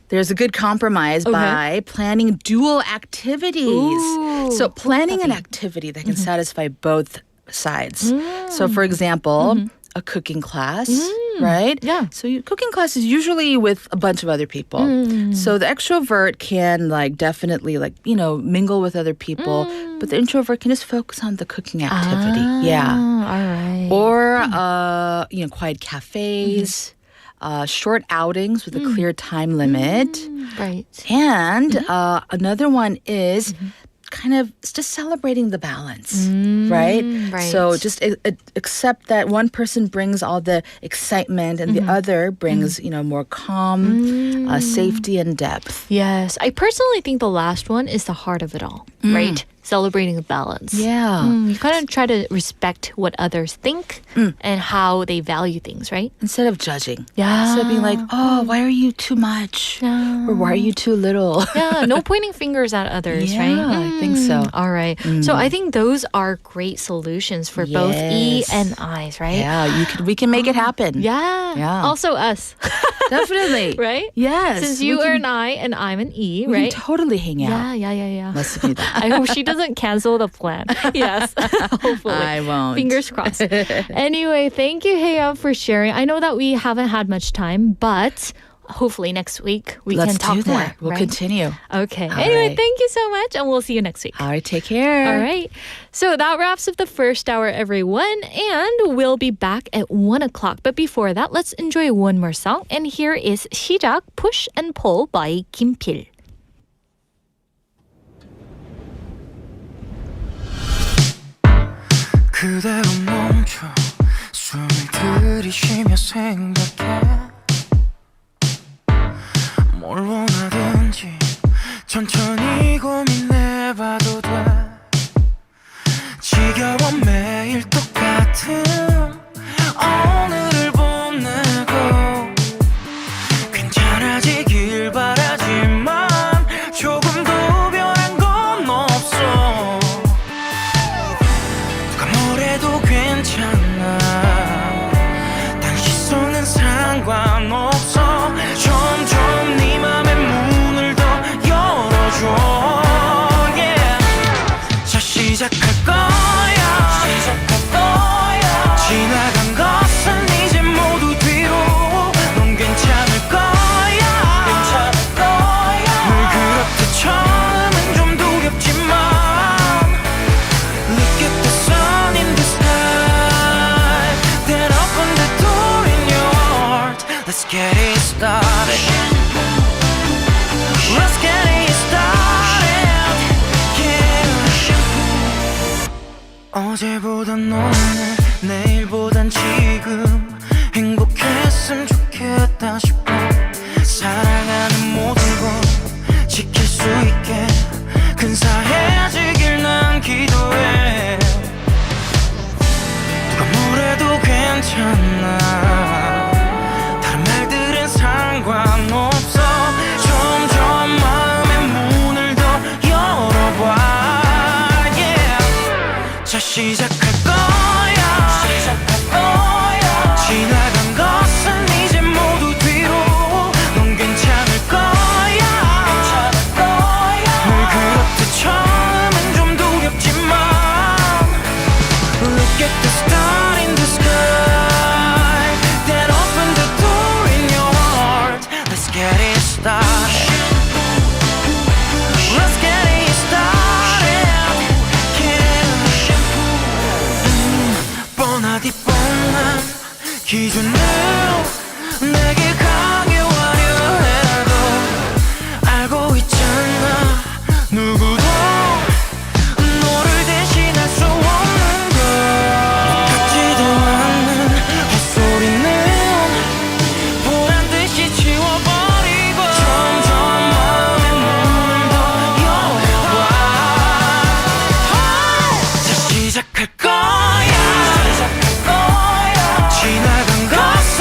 S5: There's a good compromise by planning dual activities.
S2: Ooh,
S5: So planning an activity that can satisfy both sides. So for example, a cooking class, right?
S2: Yeah.
S5: So cooking class is usually with a bunch of other people. So the extrovert can like definitely like, mingle with other people, but the introvert can just focus on the cooking activity. Yeah.
S2: All right.
S5: Or, quiet cafes, short outings with a clear time limit.
S2: Right.
S5: And another one is kind of just celebrating the balance, right?
S2: Right.
S5: So just accept that one person brings all the excitement and the other brings, more calm, safety and depth.
S2: Yes. I personally think the last one is the heart of it all, right? celebrating the balance.
S5: Yeah.
S2: You kind of try to respect what others think and how they value things, right?
S5: Instead of judging.
S2: Yeah.
S5: Instead of being like, oh, why are you too much?
S2: Yeah.
S5: Or why are you too little?
S2: Yeah, no pointing fingers at others, right?
S5: Yeah, I think so.
S2: All right. So I think those are great solutions for both E
S5: Yes.
S2: and I's, right?
S5: Yeah, we can make it happen.
S2: Yeah.
S5: Yeah.
S2: Also us.
S5: Definitely.
S2: Right?
S5: Yes.
S2: Since you
S5: we
S2: are
S5: can,
S2: an I and I'm an E,
S5: we
S2: right?
S5: can totally hang out.
S2: Yeah.
S5: 맞습니다.
S2: I hope she doesn't cancel the plan. Yes. Hopefully.
S5: I won't.
S2: Fingers crossed. Anyway, thank you, Heya, for sharing. I know that we haven't had much time, but hopefully next week we
S5: Let's
S2: can talk
S5: do that.
S2: more.
S5: We'll
S2: right?
S5: continue.
S2: Okay.
S5: All
S2: Anyway,
S5: right.
S2: thank you so much, and we'll see you next week.
S5: All right, take care.
S2: All right. So that wraps up the first hour, everyone. And we'll be back at 1 o'clock. But before that, let's enjoy one more song. And here is 시작, Push and Pull by 김필.
S4: 그대로 멈춰 숨을 들이쉬며 생각해 뭘 원하든지 천천히 고민해봐도 돼 지겨워 매일 똑같은 오늘을 보내고 괜찮아지길 바라지만 조금도 변한 건 없어 누가 뭐래도 괜찮아 당신 손은 상관없어 점점 네 맘의 문을 더 열어줘 yeah. 자 시작할 거야 지나간 것은 이제 모두 뒤로 넌 괜찮을 거야 늘 그렇듯 처음은 좀 두렵지만 Look at the sun in the sky Then open the door in your heart Let's get it started Let's get it started yeah. 어제보단 오늘 내일보단 지금 행복했으면 좋겠다 싶어 사랑하는 모든 것 지킬 수 있게 근사해지길 난 기도해 누가 뭐래도 괜찮아 다른 말들은 상관없어 점점 마음의 문을 더 열어봐 yeah. 자 시작할 거야 지나간 것은 이제 모두 뒤로 넌 괜찮을 거야 늘 그렇듯 처음은 좀 두렵지만 Look at the star in the sky Then open the door in your heart Let's get it started Let's get it started yeah. 뻔하디 뻔한 기준을 내게 강요하려 해도 알고 있잖아 누구도 너를 대신할 수 없는 것 같지도 않는 헛소리는 보란듯이 지워버리고 점점 마음의 문을 더 열어봐 자 시작할 거야 지나간 것은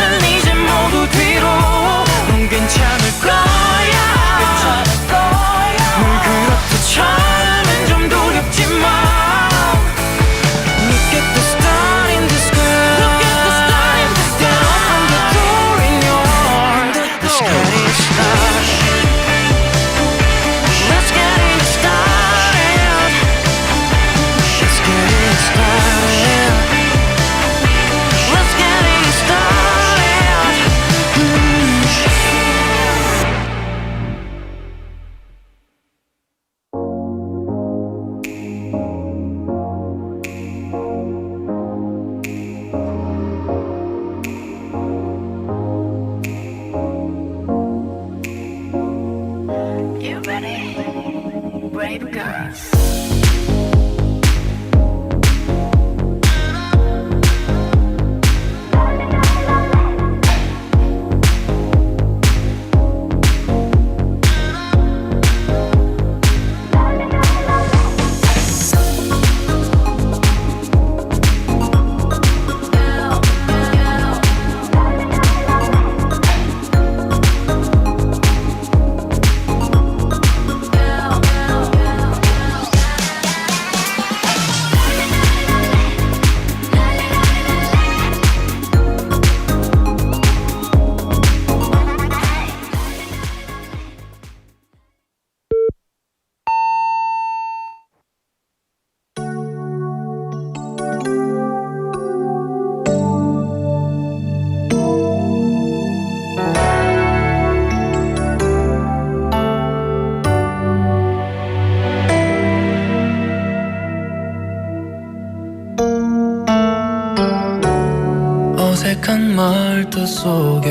S4: 어색한 말투 속에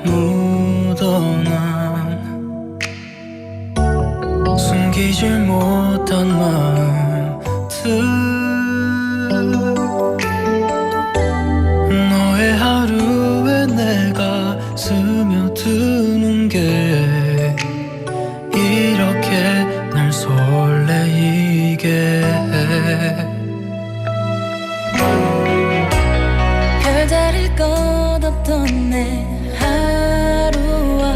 S4: 묻어난 숨기질 못한 마음들 너의 하루에 내가 스며드는 게 이렇게 날 설레이게 해
S3: 별다를 것 없던 내 하루와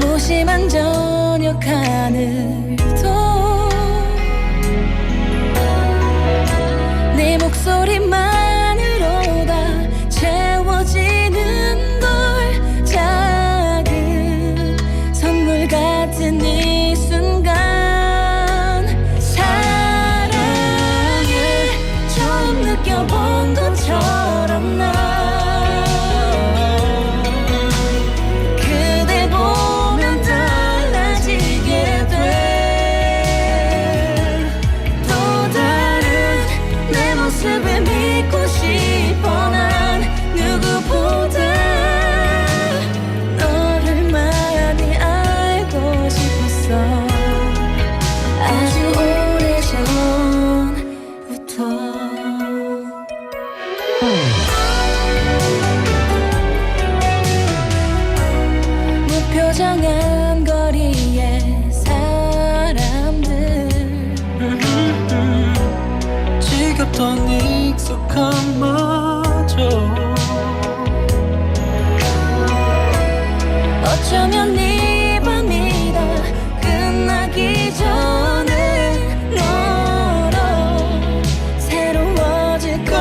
S3: 무심한 저녁 하늘도 네 목소리만으로 다 채워지는 걸 작은 선물 같은 이 순간 사랑을 처음 느껴본 것처럼 나 그대 보면 달라지게 돼 또 다른 내 모습을 믿고 싶어 난 누구보다 너를 많이 알고 싶었어 아주 오래전부터 무표정한 거리의 사람들
S4: 지겹던 익숙한 마저
S3: 어쩌면 이 밤이 다 끝나기 전에 너로 새로워질 것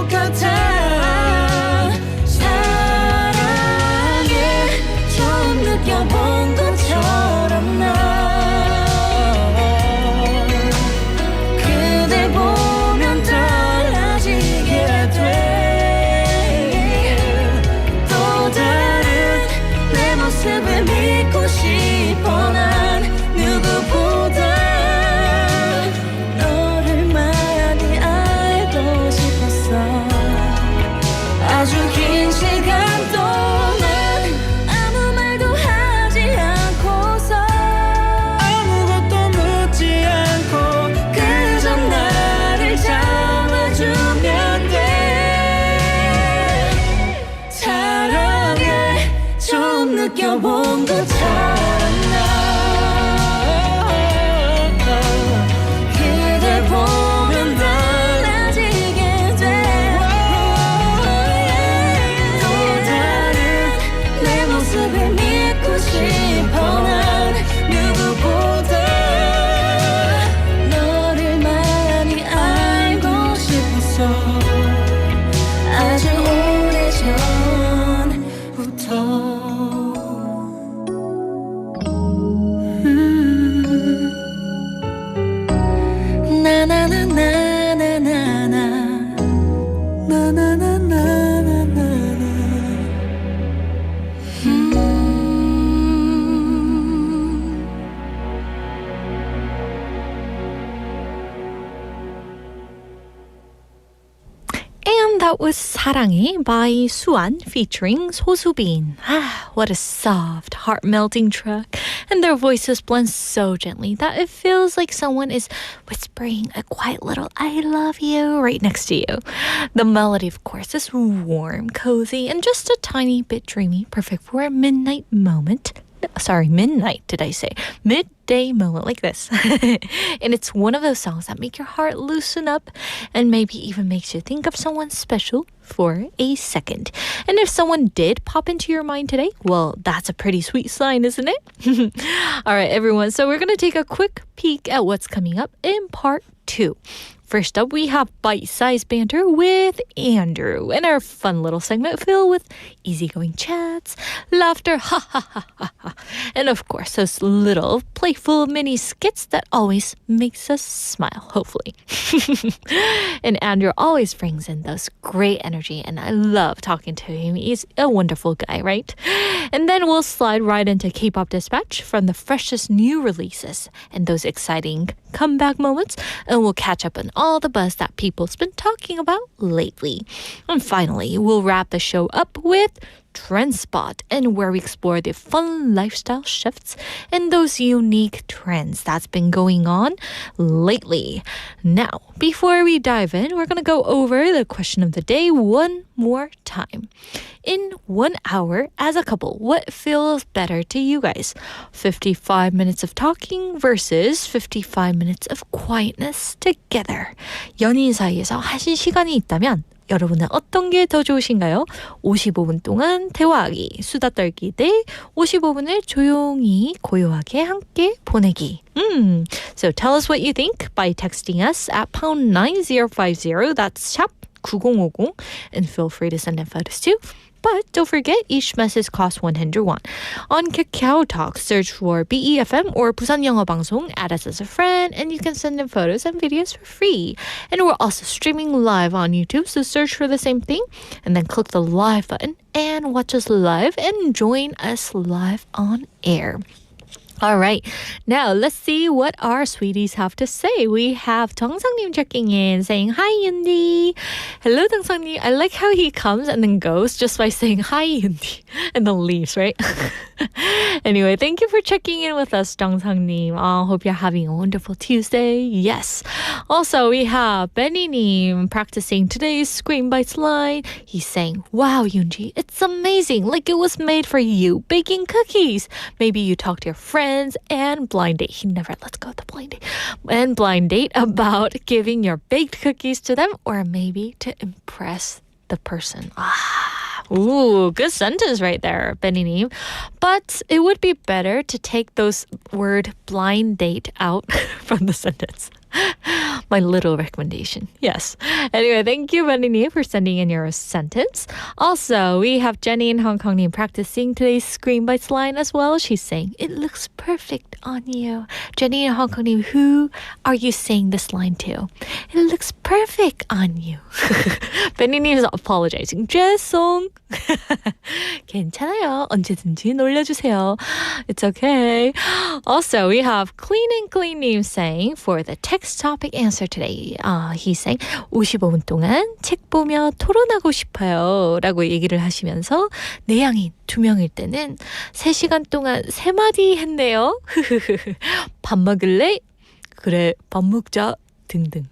S3: 같아 사랑에 처음 느껴본 것처럼 나 그댈 보면 달라지게 돼 또 다른 내 모습을 믿고 싶어 난 누구보다 너를 많이 알고 싶었어 아주 긴 시간 동안 아무 말도 하지 않고서
S4: 아무것도 묻지 않고
S3: 그저 나를 잡아주면 돼 사랑에 처음 느껴본 것처럼 나 그댈 보면 달라지게 돼 또 다른 내 모습을 믿고 싶어 난 누구보다 너를 많이 알고 싶었어 아주 오래전부터
S2: And that was 사랑해 by 수완 featuring 소수빈. Ah, what a soft, heart-melting track. And their voices blend so gently that it feels like someone is whispering a quiet little I love you right next to you. The melody, of course, is warm, cozy, and just a tiny bit dreamy, perfect for a midnight moment. Sorry, midnight, did I say? Midday moment like this. And it's one of those songs that make your heart loosen up and maybe even makes you think of someone special for a second. And if someone did pop into your mind today, well, that's a pretty sweet sign, isn't it? All right, everyone. So we're going to take a quick peek at what's coming up in part 2. First up, we have bite-sized banter with Andrew and our fun little segment filled with easygoing chats, laughter, ha ha ha ha ha, and of course those little playful mini skits that always makes us smile, hopefully. And Andrew always brings in those great energy, and I love talking to him. He's a wonderful guy, right? And then we'll slide right into K-pop Dispatch from the freshest new releases and those exciting comeback moments, and we'll catch up on all the buzz that people's been talking about lately. And finally, we'll wrap the show up with Trend Spot, and where we explore the fun lifestyle shifts and those unique trends that's been going on lately. Now, before we dive in, we're going to go over the question of the day one more time. In 1 hour as a couple, what feels better to you guys? 55 minutes of talking versus 55 minutes of quietness together. 연인 사이에서 하신 시간이 있다면 여러분은 어떤 게 더 좋으신가요? 55분 동안 대화하기, 수다 떨기 대 55분을 조용히 고요하게 함께 보내기. So tell us what you think by texting us at pound 9050. That's 샵 9050. And feel free to send in photos too. But don't forget, each message costs 100 won. On Kakao Talk, search for BEFM or 부산 영어 방송, add us as a friend, and you can send in photos and videos for free. And we're also streaming live on YouTube, so search for the same thing, and then click the live button and watch us live and join us live on air. All right, now let's see what our sweeties have to say. We have 정상님 checking in saying, hi, Yundi. Hello, 정상님. I like how he comes and then goes just by saying, hi, Yundi, and then leaves, right? Anyway, thank you for checking in with us, 정상님. I hope you're having a wonderful Tuesday. Yes. Also, we have Benny님 practicing today's Screen Bites line. He's saying, wow, Yoonji, it's amazing. Like it was made for you. Baking cookies. Maybe you talk to your friends and blind date. He never lets go of the blind date. And blind date about giving your baked cookies to them or maybe to impress the person. Ooh, good sentence right there, Benny. But it would be better to take those word blind date out from the sentence. My little recommendation. Yes. Anyway, thank you, Benny, for sending in your sentence. Also, we have Jenny in Hong Kong practicing today's Screen Bites line as well. She's saying, it looks perfect on you. Jenny in Hong Kong, who are you saying this line to? It looks perfect on you. Benny is apologizing. 죄송. 괜찮아요. 언제든지 놀려주세요. It's okay. Also, we have Clean and Clean saying, for the text topic answer today, he's saying 55분 동안 책 보며 토론하고 싶어요 라고 얘기를 하시면서 내향인 2명일 때는 3시간 동안 3마디 했네요. 밥 먹을래? 그래, 밥 먹자. 등등.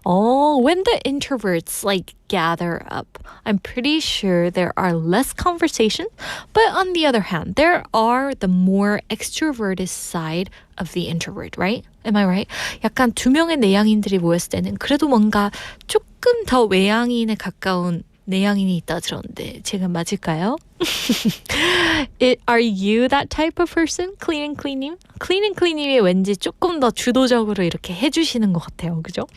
S2: When the introverts gather up, I'm pretty sure there are less conversations, but on the other hand, there are the more extroverted side of the introvert, right? Am I right? 약간 2명의 내향인들이 모였을 때는 그래도 뭔가 조금 더 외향인에 가까운 내향인이 있다 들었는데 제가 맞을까요? Are you that type of person? Clean and Clean님? Clean and Clean님이 왠지 조금 더 주도적으로 이렇게 해주시는 것 같아요. 그죠?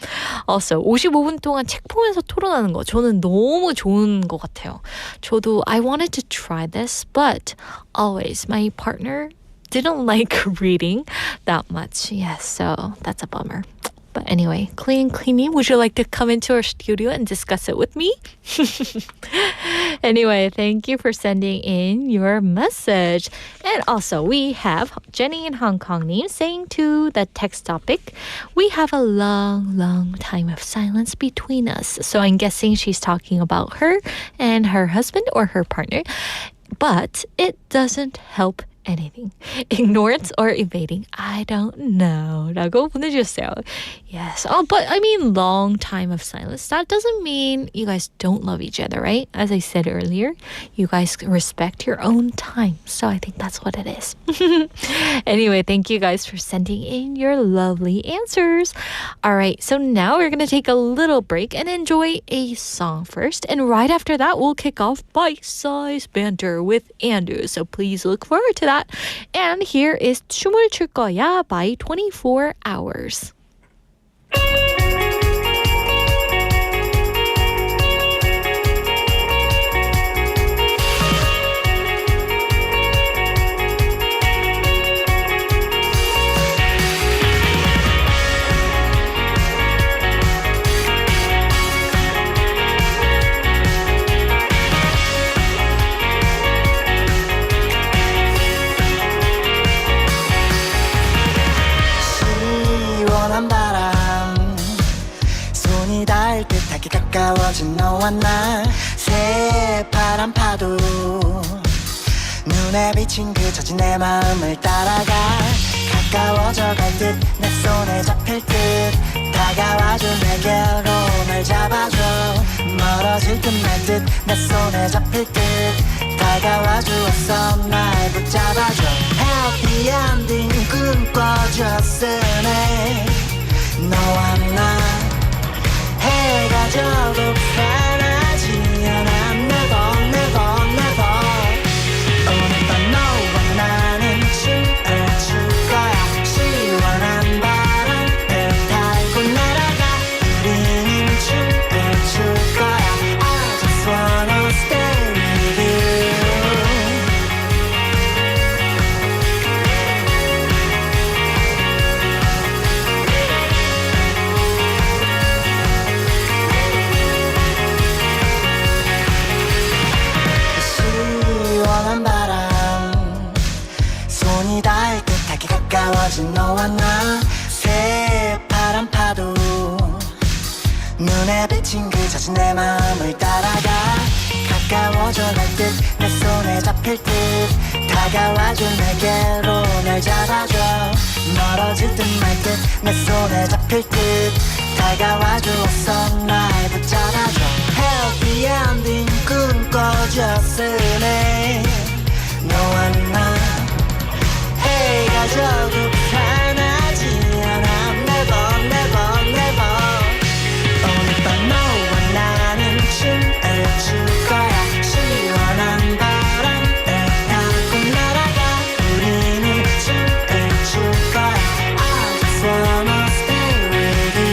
S2: Also, 55분 동안 책 보면서 토론하는 거 저는 너무 좋은 것 같아요. 저도 I wanted to try this, but always my partner didn't like reading that much. Yes, so that's a bummer. But anyway, Cleaning, would you like to come into our studio and discuss it with me? Anyway, thank you for sending in your message. And also, we have Jenny in Hong Kong saying to the text topic, we have a long, long time of silence between us. So I'm guessing she's talking about her and her husband or her partner. But it doesn't help anything. Ignorance or evading, I don't know. 라고 보내주셨어요. Yes. But I mean long time of silence. That doesn't mean you guys don't love each other, right? As I said earlier, you guys respect your own time. So I think that's what it is. Anyway, thank you guys for sending in your lovely answers. All right, so now we're going to take a little break and enjoy a song first. And right after that, we'll kick off by Sized Banter with Andrew. So please look forward to that. And here is 춤을 출 거야 by 24 Hours.
S4: 시원한
S6: 손이 닿을 듯하게 가까워진 너와 나 새파란 파도 눈에 비친 그 저지 내 마음을 따라가 가까워져 갈 듯 내 손에 잡힐 듯 다가와줘 내게로 날 잡아줘 멀어질 듯 말 듯 내 손에 잡힐 듯 다가와 주었어 날 붙잡아줘 Happy ending 꿈꿔줬으네 너와 나 해가 져도 변하지 않아 Never never never 오늘 밤 너와 나는 춤을 출 거야 시원한 바람을 달고 날아가 우리는 춤을 출 거야 I just wanna stay with you 시원한 바람 손이 닿을 듯하게 가까워진 너와 나 새파란 파도 눈에 비친 그 젖은 내 마음을 따라가 가까워져 갈 듯 내 손에 잡힐 듯 다가와줘 내게로 날 잡아줘 멀어질 듯 말 듯 내 손에 잡힐 듯 다가와 주었어 날 붙잡아줘 Happy ending 꿈꿔줬으네 너와 나 해가 져도 변하지 않아 Never never never 오늘 밤 너와 나는 춤을 출 거야 시원한 바람을 타고 날아가 우리는 춤을 출 거야 I just wanna stay with you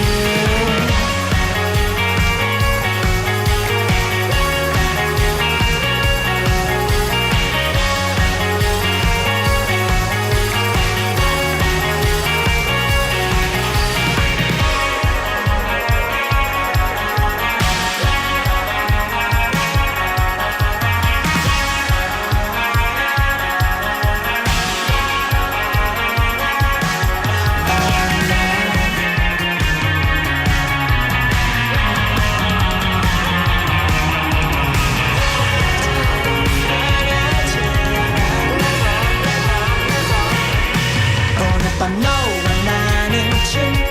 S6: 오늘 밤 너와 나는 춤을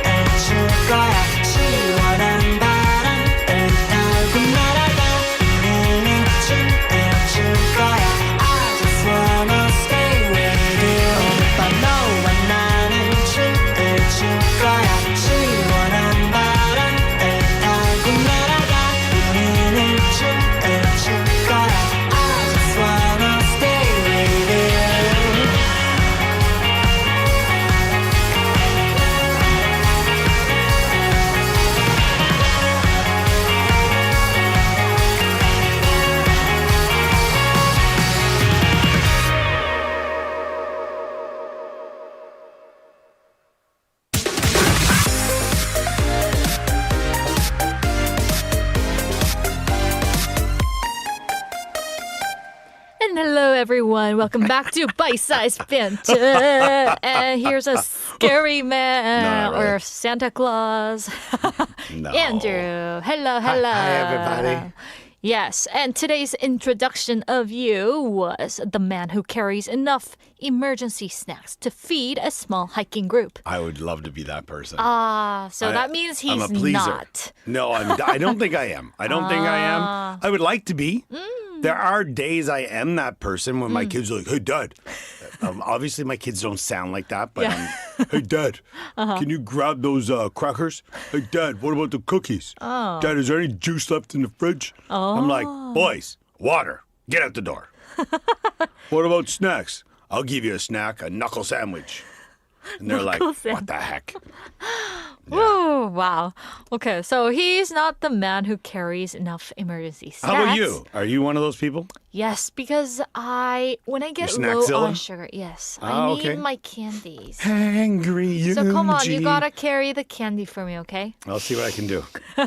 S6: 출 거야 시원한 바람을 타고 날아가 우리는 춤을 출 거야 I just wanna stay with you 오늘 밤 너와 나는 춤을 출 거야 시원한 바람을 타고 날아가 우리는 춤을 출 거야 I just wanna stay with you
S2: And hello, everyone. Welcome back to Sized Banter. And here's a scary man
S7: No, right.
S2: or Santa Claus.
S7: No.
S2: Andrew. Hello, hello.
S7: Hi, everybody.
S2: Yes, and today's introduction of you was the man who carries enough emergency snacks to feed a small hiking group.
S7: I would love to be that person.
S2: So that means
S7: I'm
S2: he's
S7: a pleaser.
S2: not.
S7: No, I don't think I am. I don't think I am. I would like to be. There are days I am that person when my kids are like, hey, Dad. Obviously, my kids don't sound like that, but hey, Dad, can you grab those crackers? Hey, Dad, what about the cookies? Dad, is there any juice left in the fridge? I'm like, boys, water, get out the door. What about snacks? I'll give you a snack, a knuckle sandwich. And they're like, what the heck?
S2: Oh, wow. Okay, so he's not the man who carries enough emergency snacks.
S7: How about you? Are you one of those people?
S2: Yes, because when I get
S7: You're
S2: low
S7: snackzilla?
S2: on sugar, yes, I
S7: Oh,
S2: need
S7: okay.
S2: my candies.
S7: Angry
S2: So come on, you
S7: Eugene.
S2: gotta carry the candy for me, okay?
S7: I'll see what I can do.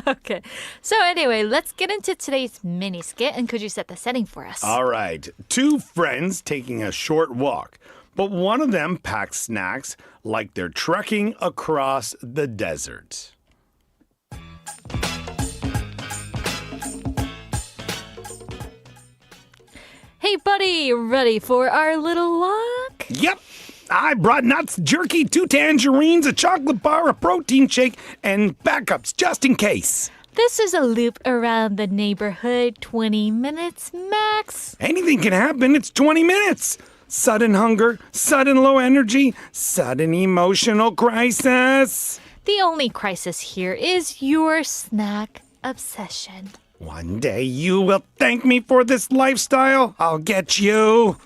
S2: Okay. So anyway, let's get into today's mini skit, and could you set the setting for us?
S7: All right. Two friends taking a short walk, but one of them packs snacks like they're trekking across the desert.
S2: everybody ready for our little walk?
S7: Yep. I brought nuts, jerky, 2 tangerines, a chocolate bar, a protein shake, and backups just in case.
S2: This is a loop around the neighborhood, 20 minutes max.
S7: Anything can happen. It's 20 minutes. Sudden hunger, sudden low energy, sudden emotional crisis.
S2: The only crisis here is your snack obsession.
S7: One day you will thank me for this lifestyle. I'll get you.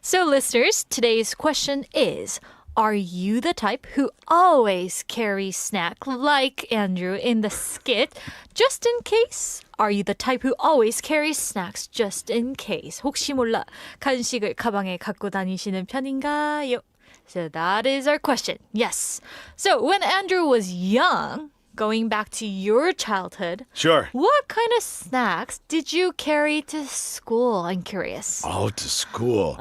S2: So, listeners, today's question is, are you the type who always carries snack like Andrew in the skit, just in case? Are you the type who always carries snacks just in case? 혹시 몰라 간식을 가방에 갖고 다니시는 편인가요? So that is our question. Yes. So when Andrew was young, going back to your childhood,
S7: Sure.
S2: what kind of snacks did you carry to school? I'm curious.
S7: Oh, to school.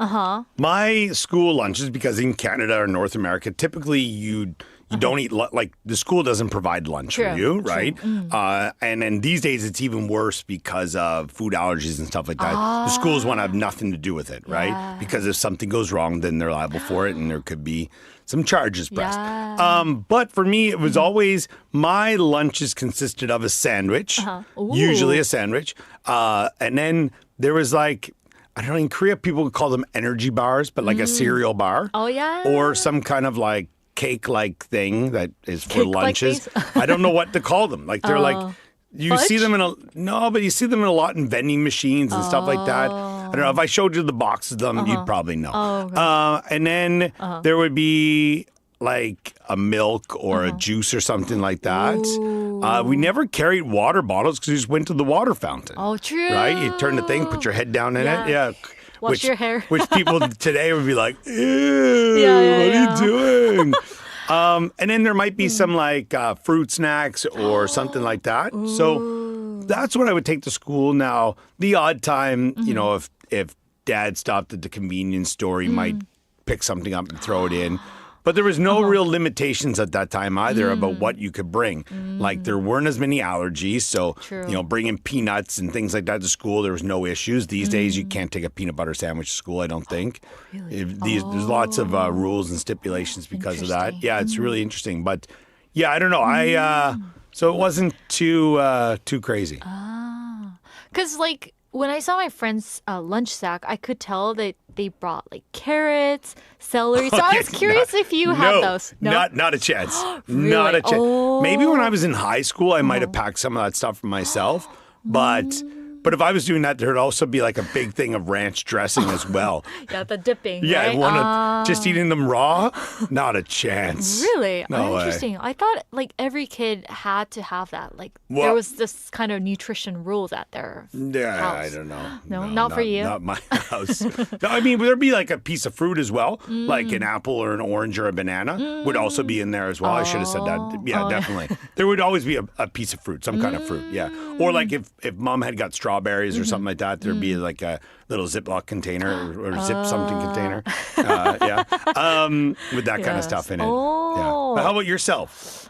S7: My school lunches, because in Canada or North America, typically you don't eat like the school doesn't provide lunch for
S2: True,
S7: you,
S2: true.
S7: right? And then these days it's even worse because of food allergies and stuff like that. The schools want to have nothing to do with it, right?
S2: Yeah.
S7: Because if something goes wrong, then they're liable for it, and there could be some charges pressed.
S2: Yeah.
S7: But for me, it was always my lunches consisted of a sandwich,
S2: Ooh.
S7: usually a sandwich, and then there was like. I don't know, in Korea, people would call them energy bars, but like a cereal bar.
S2: Oh, yeah.
S7: Or some kind of like cake-like thing that is for
S2: Cake-like
S7: lunches.
S2: things?
S7: I don't know what to call them. Like they're like, you see
S2: Fudge?
S7: them but you see them in a lot in vending machines and stuff like that. I don't know, if I showed you the box of them, you'd probably know.
S2: Oh, okay.
S7: And then there would be like a milk or a juice or something like that. We never carried water bottles because we just went to the water fountain.
S2: Oh, true.
S7: Right? You turn the thing, put your head down in it. Yeah.
S2: Wash your hair.
S7: Which people today would be like, ew,
S2: Yeah,
S7: what
S2: yeah.
S7: are you doing? And then there might be some like fruit snacks or something like that. So that's what I would take to school. Now, the odd time, you know, if dad stopped at the convenience store, he might pick something up and throw it in. But there was no real limitations at that time either about what you could bring. Like there weren't as many allergies. So,
S2: True.
S7: you know, bringing peanuts and things like that to school, there was no issues. These days, you can't take a peanut butter sandwich to school, I don't think.
S2: Really?
S7: There's lots of rules and stipulations because of that.
S2: Interesting.
S7: Yeah, it's really interesting. But yeah, I don't know. So it wasn't too crazy.
S2: Because, like, when I saw my friend's lunch sack, I could tell that they brought, like, carrots, celery. So I was curious if you had those. No?
S7: Not a chance.
S2: Really?
S7: Not a chance.
S2: Oh.
S7: Maybe when I was in high school, I might have packed some of that stuff for myself. But if I was doing that, there'd also be like a big thing of ranch dressing as well.
S2: Yeah, the dipping,
S7: Yeah,
S2: right?
S7: just eating them raw? Not a chance.
S2: Really?
S7: No way.
S2: Interesting. I thought like every kid had to have that. Like
S7: Well-
S2: there was this kind of nutrition rules at their
S7: Yeah,
S2: house.
S7: I don't know.
S2: No, not for you?
S7: Not my house. No, I mean, there'd be like a piece of fruit as well, like an apple or an orange or a banana would also be in there as well. I should have said that. Yeah, definitely. There would always be a piece of fruit, some kind of fruit. Yeah. Or like if mom had got strawberries or something like that, there'd be like a little Ziploc container or zip something container. With that kind of stuff in it.
S2: Oh.
S7: Yeah. But how about yourself?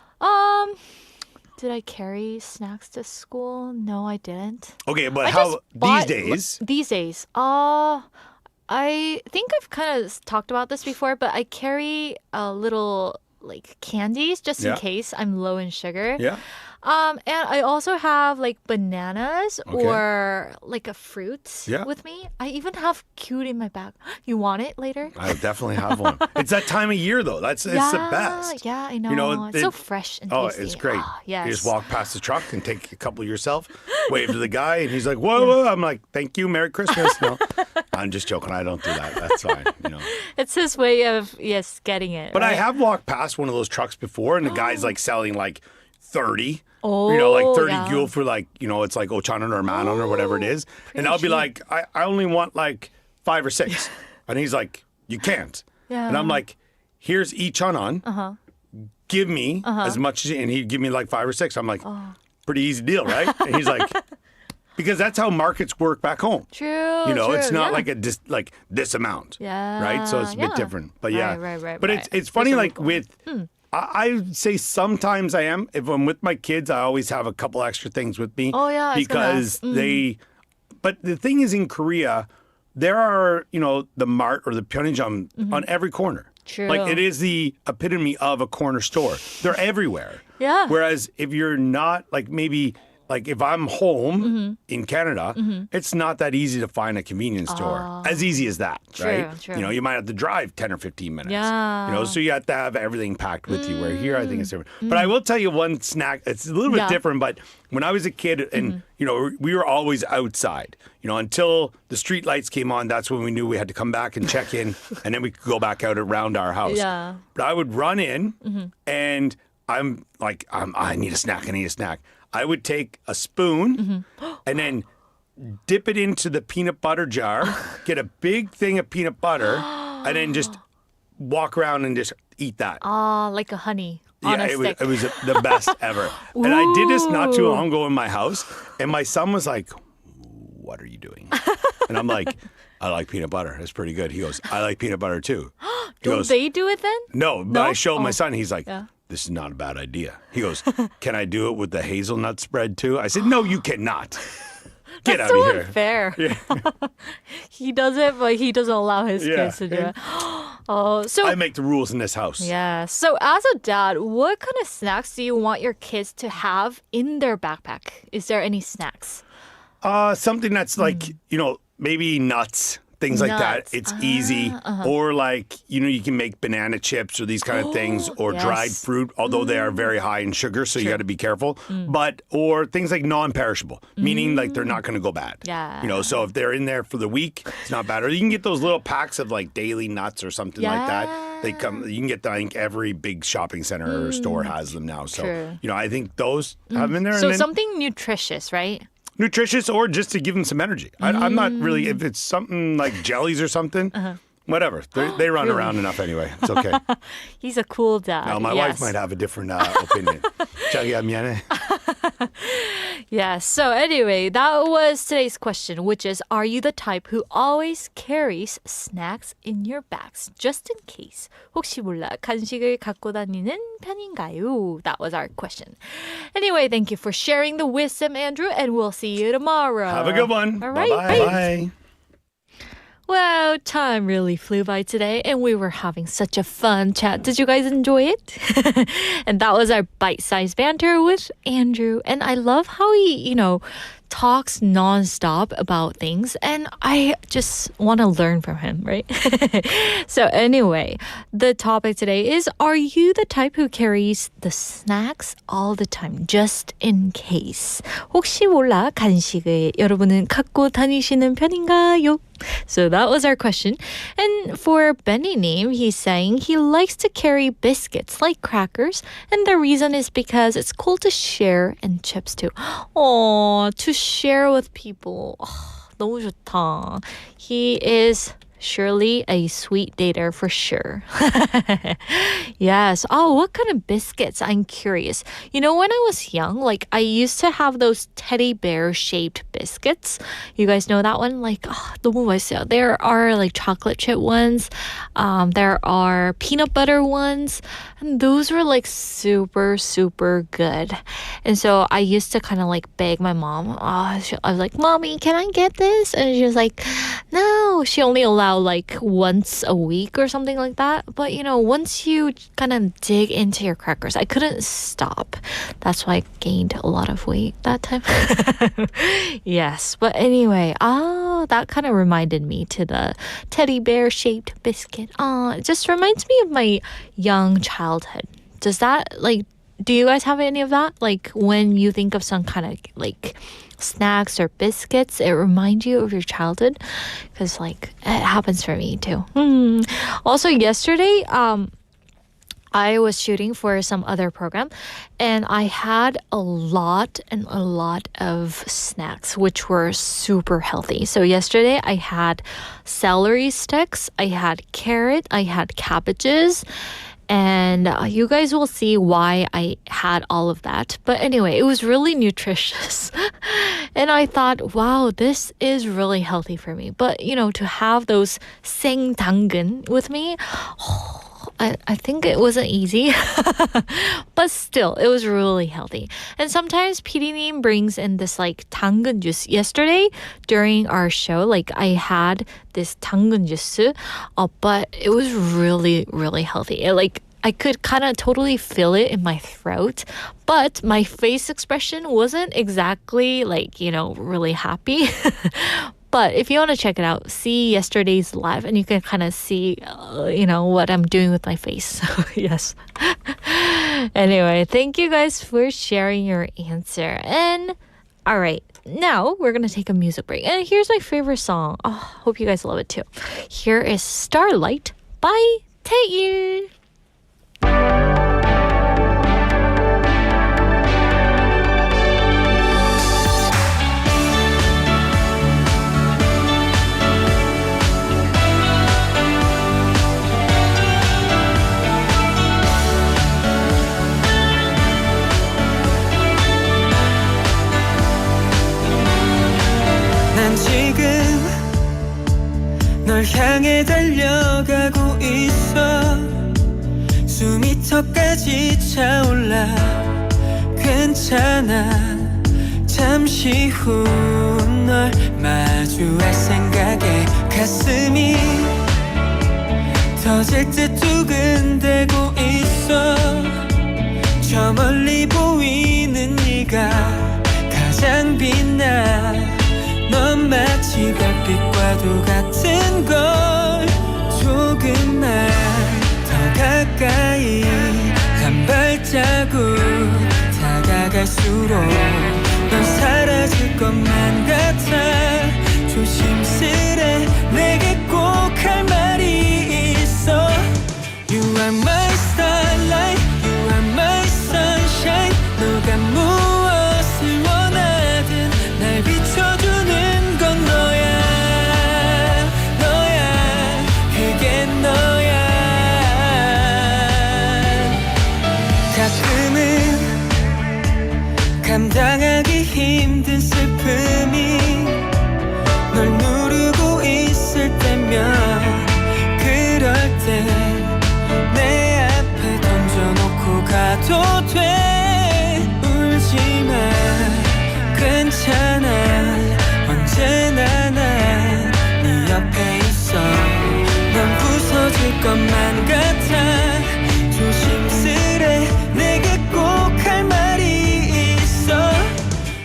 S2: Did I carry snacks to school? No, I didn't.
S7: Okay, but
S2: I
S7: how
S2: just bought-
S7: these days?
S2: These days, I think I've kind of talked about this before, but I carry a little like candies just in
S7: Yeah.
S2: case I'm low in sugar.
S7: Yeah.
S2: And I also have like bananas
S7: Okay.
S2: or like a fruit
S7: Yeah.
S2: with me. I even have cutie in my bag. You want it later?
S7: I definitely have one. It's that time of year though. It's the best.
S2: Yeah, I know.
S7: You know,
S2: it's so fresh and
S7: Oh,
S2: tasty.
S7: it's great.
S2: Yes.
S7: You just walk past the truck and take a couple yourself, wave to the guy, and he's like, whoa, whoa. I'm like, thank you, Merry Christmas. No, I'm just joking. I don't do that. That's fine. You know.
S2: It's his way of getting it.
S7: But I
S2: right?
S7: have walked past one of those trucks before, and the guy's like selling like 30.
S2: Oh,
S7: you know, like 30
S2: yeah.
S7: gul for like, you know, it's like Ochanan or Manon or whatever it is. And I'll be
S2: cheap.
S7: like, I only want like 5 or 6. And he's like, you can't.
S2: Yeah.
S7: And I'm like, here's each Chanan. Give me as much as, and he'd give me like 5 or 6. I'm like, pretty easy deal, right? And he's like, because that's how markets work back home.
S2: True.
S7: You know,
S2: true,
S7: it's not
S2: yeah.
S7: like this amount.
S2: Yeah.
S7: Right? So it's a bit
S2: Yeah.
S7: different. But yeah.
S2: Right.
S7: But it's funny,
S2: Those are
S7: like
S2: cool.
S7: with I'd say sometimes I am. If I'm with my kids, I always have a couple extra things with me.
S2: Oh, yeah, I was gonna
S7: because
S2: ask.
S7: they. But the thing is, in Korea, there are the mart or the 편의점 on every corner.
S2: True.
S7: Like it is the epitome of a corner store. They're everywhere.
S2: Yeah.
S7: Whereas if you're not maybe if I'm home in Canada, it's not that easy to find a convenience store. As easy as that, right?
S2: True.
S7: You might have to drive 10 or 15 minutes.
S2: Yeah.
S7: So you have to have everything packed with you. Where here, I think it's different. But I will tell you one snack. It's a little bit different. But when I was a kid, and we were always outside. Until the street lights came on, that's when we knew we had to come back and check in, and then we could go back out around our house.
S2: Yeah.
S7: But I would run in, and I'm like, I need a snack. I would take a spoon and then dip it into the peanut butter jar, get a big thing of peanut butter, and then just walk around and just eat that.
S2: Like a honey on a
S7: it
S2: stick.
S7: was the best ever. And I did this not too long ago in my house, and my son was like, "What are you doing?" And I'm like, "I like peanut butter. It's pretty good." He goes, "I like peanut butter too."
S2: Don't they do it then?
S7: No, but I showed my son. He's like,
S2: Yeah.
S7: "This is not a bad idea." He goes, "Can I do it with the hazelnut spread too?" I said, "No, you cannot. Get
S2: That's
S7: out
S2: so
S7: of here."
S2: unfair. He does it, but he doesn't allow his kids to do it. Oh, so
S7: I make the rules in this house.
S2: yeah. So as a dad, what kind of snacks do you want your kids to have in their backpack? Is there any snacks?
S7: Something that's maybe nuts. Things like that.
S2: Nuts.
S7: It's easy. Or you can make banana chips or these kind of things or dried
S2: Yes.
S7: fruit, although they are very high in sugar, so you got to be careful. Or things like non-perishable, meaning they're not going to go bad.
S2: Yeah.
S7: So if they're in there for the week, it's not bad. Or you can get those little packs of daily nuts or something like that. They come. You can get I think every big shopping center or store has them now. So
S2: True.
S7: I think those have them in there.
S2: So
S7: and then,
S2: something nutritious, right?
S7: nutritious or just to give them some energy. I'm not really, if it's something like jellies or something, whatever. They run around enough anyway. It's okay.
S2: He's a cool dad.
S7: Now, my wife might have a different opinion. 자기야 미안해.
S2: Yes. So anyway, that was today's question, which is, are you the type who always carries snacks in your bags just in case? 혹시 몰라 간식을 갖고 다니는 편인가요? That was our question. Anyway, thank you for sharing the wisdom, Andrew, and we'll see you tomorrow.
S7: Have a good one.
S2: All right.
S7: Bye-bye.
S2: Bye.
S7: Bye.
S2: Wow, time really flew by today, and we were having such a fun chat. Did you guys enjoy it? And that was our bite-sized banter with Andrew. And I love how he, talks nonstop about things, and I just want to learn from him, right? So anyway, the topic today is, are you the type who carries the snacks all the time, just in case? 혹시 몰라 간식을 여러분은 갖고 다니시는 편인가요? So that was our question. And for Benny Neem, he's saying he likes to carry biscuits like crackers. And the reason is because it's cool to share and chips too. Oh, to share with people. Oh, 너무 좋다. He is surely a sweet dater for sure. Yes. Oh, what kind of biscuits? I'm curious. When I was young, I used to have those teddy bear shaped biscuits. You guys know that one? 너무 맛있어요. There are chocolate chip ones. There are peanut butter ones. And those were super, super good. And so I used to kind of beg my mom. I was like, Mommy, can I get this? And she was like, no. She only allowed once a week or something like that. But once you kind of dig into your crackers, I couldn't stop. That's why I gained a lot of weight that time. Yes. But anyway, that kind of reminded me to the teddy bear shaped biscuit. It just reminds me of my young childhood. Does that do you guys have any of that? When you think of some kind of snacks or biscuits, it reminds you of your childhood? Because it happens for me too. Also yesterday, I was shooting for some other program, and I had a lot of snacks, which were super healthy. So yesterday I had celery sticks, I had carrot, I had cabbages, and you guys will see why I had all of that. But anyway, it was really nutritious. And I thought, wow, this is really healthy for me. But, to have those 생당근 with me, I think it wasn't easy, but still, it was really healthy. And sometimes PD님 brings in this like 당근 juice. Yesterday, during our show, like I had this 당근 juice, but it was really, really healthy. I could kind of totally feel it in my throat, but my face expression wasn't exactly really happy. But if you want to check it out, see yesterday's live and you can kind of see, what I'm doing with my face. Yes. Anyway, thank you guys for sharing your answer. And all right, now we're going to take a music break. And here's my favorite song. Oh, hope you guys love it too. Here is Starlight by Taeil.
S4: 난 지금 널 향해 달려가고 있어 숨이 턱까지 차올라 괜찮아 잠시 후 널 마주할 생각에 가슴이 터질 듯 두근대고 있어 저 멀리 보이는 네가 가장 빛나 넌 마치 별빛과도 같은 걸 조금만 더 가까이 한 발자국 다가갈수록 넌 사라질 것만 같아 조심스레 내게 꼭 할 말이 있어 You are my starlight, you are my sunshine 너가 무엇을 원하든 날 비춰주는 건 너야 너야 그게 너야 가끔은 감당하기 힘든 슬픔이 널 누르고 있을 때면 그럴 때 내 앞에 던져놓고 가도 돼 울지마 괜찮아 언제나 난 네 옆에 있어 넌 부서질 것만 같아 조심스레 내게 꼭 할 말이 있어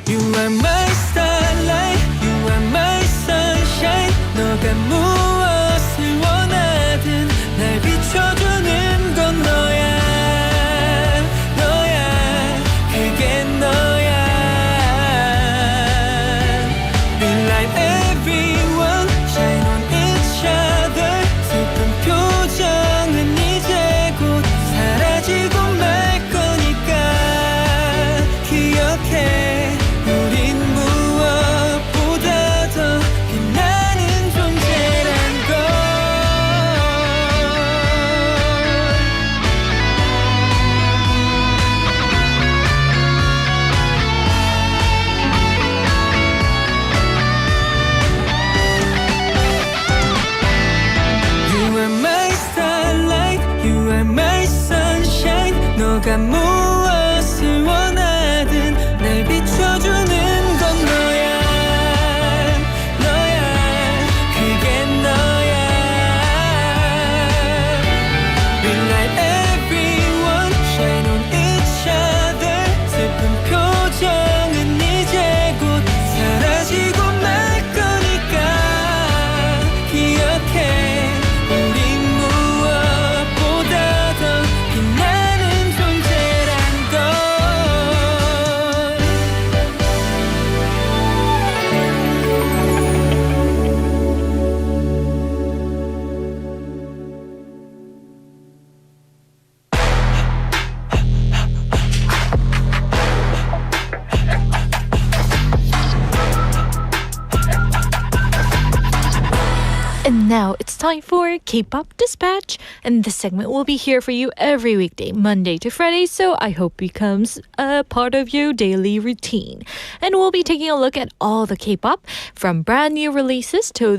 S4: You are my starlight, you are my sunshine 너가 무엇을 원하든 날 비춰주는 건 너야 너야 그게 너야 We light everyone shine on each other 슬픈 표정은 이제 곧 사라지고 말 거니까 기억해 우린 무엇보다 더 빛나는 존재란 걸 You are my starlight, you are my sunshine 너가 무엇을 원하든 날 비춰주는 건 너야 너야 그게 너야 We light everyone shine on each other 슬픈 표정은 이제 곧 사라지고 말 거니까 기억해 우린 무엇보다 더 빛나는 존재란 걸
S2: And now it's time for K-pop Dispatch. And this segment will be here for you every weekday, Monday to Friday. So I hope it becomes a part of your daily routine. And we'll be taking a look at all the K-pop, from brand new releases to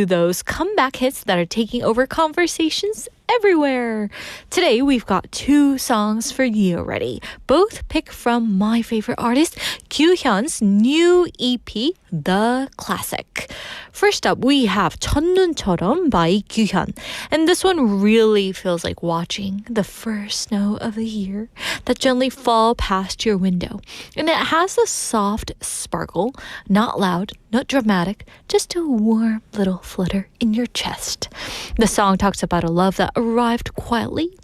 S2: those comeback hits that are taking over conversations everywhere. Today we've got 2 songs for you already. Both picked from my favorite artist, Kyuhyun's new EP, The Classic. First up, we have 첫눈처럼 by Kyuhyun. And this one really feels like watching the first snow of the year that gently fall past your window. And it has a soft sparkle, not loud, not dramatic, just a warm little flutter in your chest. The song talks about a love that arrived quietly,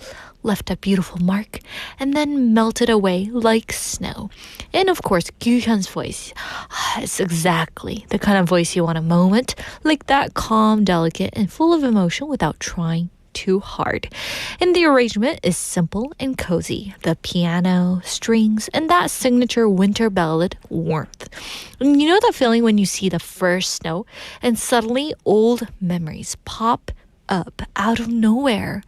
S2: left a beautiful mark, and then melted away like snow. And of course, Kyuhyun's voice. It's exactly the kind of voice you want a moment like that, calm, delicate, and full of emotion without trying too hard. And the arrangement is simple and cozy. The piano, strings, and that signature winter ballad warmth. And you know that feeling when you see the first snow and suddenly old memories pop up out of nowhere.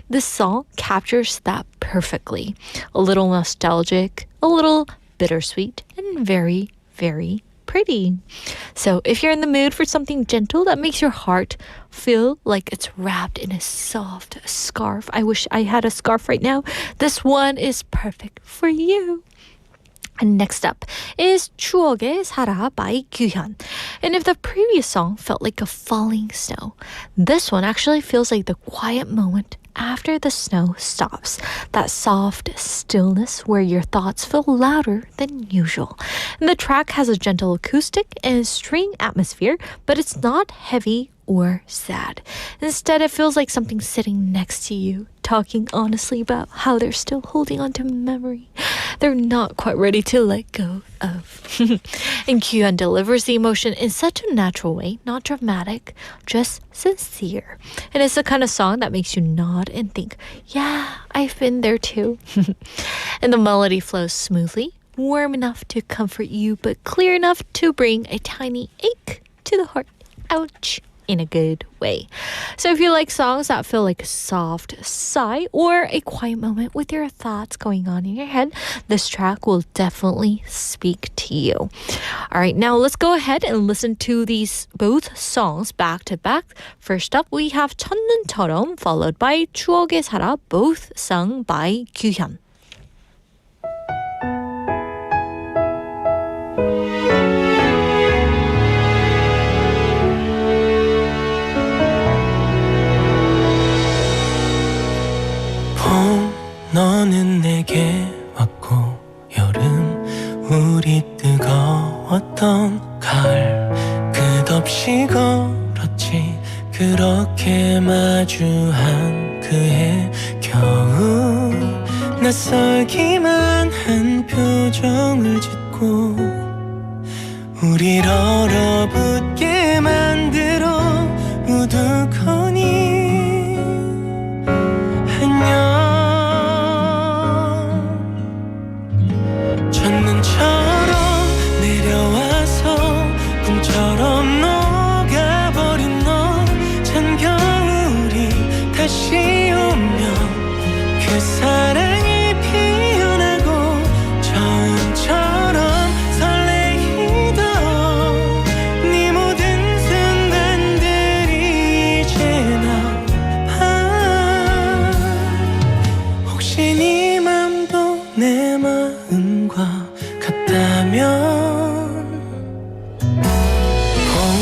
S2: This song captures that perfectly. A little nostalgic, a little bittersweet, and very, very pretty. So if you're in the mood for something gentle that makes your heart feel like it's wrapped in a soft scarf, I wish I had a scarf right now, this one is perfect for you. And next up is 추억의 살아 by Kyuhyun. And if the previous song felt like a falling snow, this one actually feels like the quiet moment after the snow stops. That soft stillness where your thoughts feel louder than usual. And the track has a gentle acoustic and string atmosphere, but it's not heavy or sad. Instead, it feels like something sitting next to you, talking honestly about how they're still holding on to memory they're not quite ready to let go of. And Kyuhyun delivers the emotion in such a natural way, not dramatic, just sincere. And it's the kind of song that makes you nod and think, yeah, I've been there too. And the melody flows smoothly, warm enough to comfort you, but clear enough to bring a tiny ache to the heart. Ouch. In a good way. So if you like songs that feel like a soft sigh or a quiet moment with your thoughts going on in your head, this track will definitely speak to you. All right, now let's go ahead and listen to these both songs back to back. First up, we have 첫눈처럼 followed by 추억의 살아, both sung by Kyuhyun.
S4: 너는 내게 왔고 여름 우리 뜨거웠던 가을 끝없이 걸었지 그렇게 마주한 그해 겨울 낯설기만 한 표정을 짓고 우릴 얼어붙게 만들어 우두커니 안녕 첫눈처럼 내려와서 꿈처럼 녹아버린 너 찬 겨울이 다시 오면 그 사랑이 피어나고 처음처럼 설레이던 네 모든 순간들이 이제 나와 혹시 네 맘도 내 마음과 봄,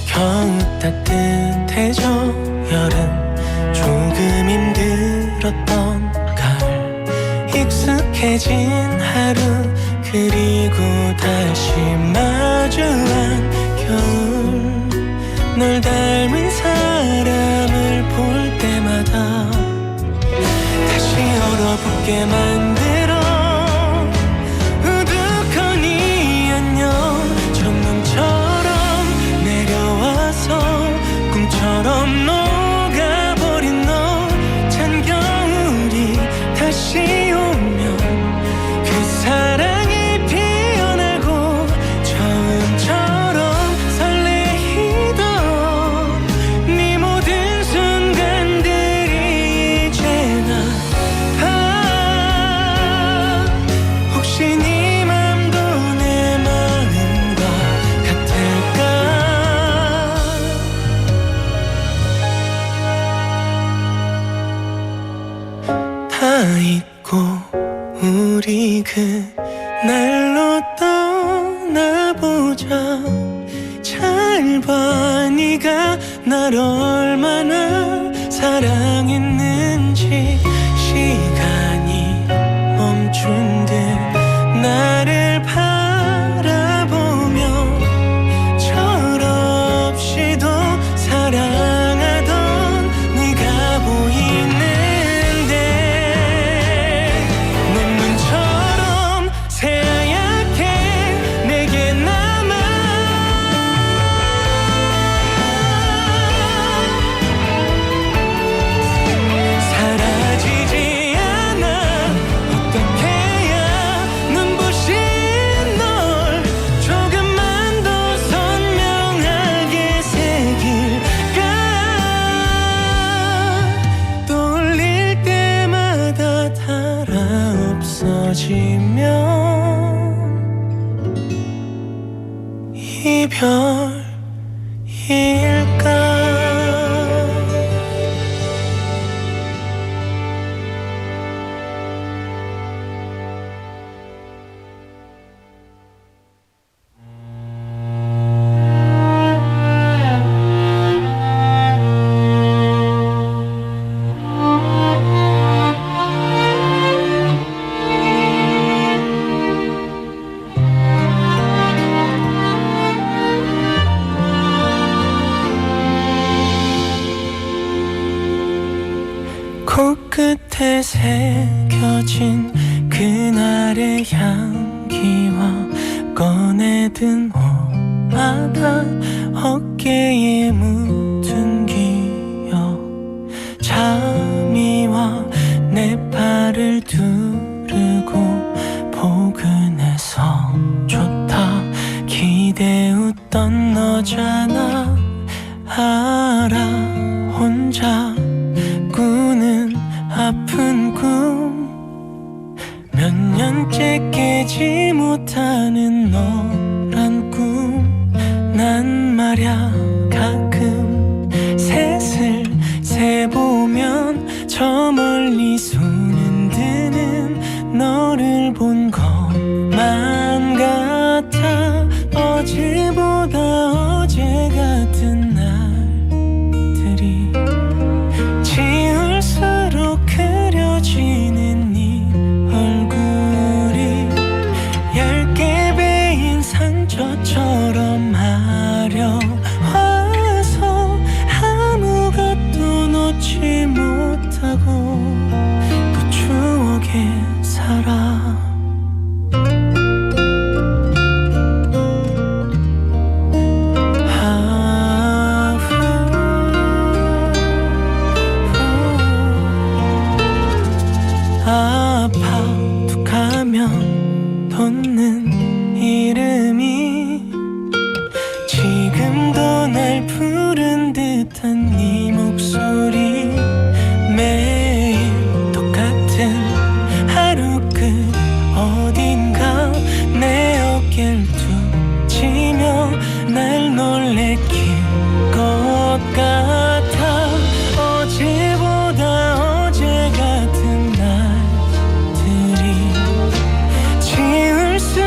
S4: 겨우 따뜻해져 여름 조금 힘들었던 가을 익숙해진 하루 그리고 다시 마주한 겨울 널 닮은 사람을 볼 때마다 다시 얼어붙게 만들어 첫눈처럼 내려와서 꿈처럼 녹아버린 너 찬 겨울이 다시 오면 그 사랑이 피어나고 처음처럼 설레이던 네 모든 순간들이 이제 나와 혹시 네 맘도 내 마음과 같을까
S6: 잊고 우리 그날로 떠나보자. 잘 봐 네가 날 얼마나 사랑했는지. 시간이 멈춘 듯 나를 바라보며 철없이도 사랑하던 네가 보이는데 눈물처럼 새하얗게 내게 남아. 사라지지 않아. 어떻게 해야 눈부신 널 조금만 더 선명하게 새길까. 떠올릴 때마다 달아 없어지면 이별일까. 코끝에 새겨진 그날의 향기와 꺼내든 옷마다 어깨에 묻은 기억. 잠이 와 내 팔을 두르고 포근해서 좋다 기대웃던 너잖아. 알아 혼자 꾸는 아픈 꿈. 몇 년째 깨지 못하는 너란 꿈. 난 말야 가끔 셋을 세보면 저 멀리 손은 드는 너를 본 것만 같아. 어제보다 어제 같은 날들이 지울수록 그려지는 네 얼굴이 얇게 베인 상처처럼 마려와서 아무것도 놓지 못하고 그 추억에 살아. 아파툭하면 돋는 이름이 지금도 날 부른 듯한 네 목소리. 매일 똑같은 하루 끝 어딘가 내 어깨를 툭치며 날 놀래킬 것 같아. 어제보다 어제 같은 날들이 지울 수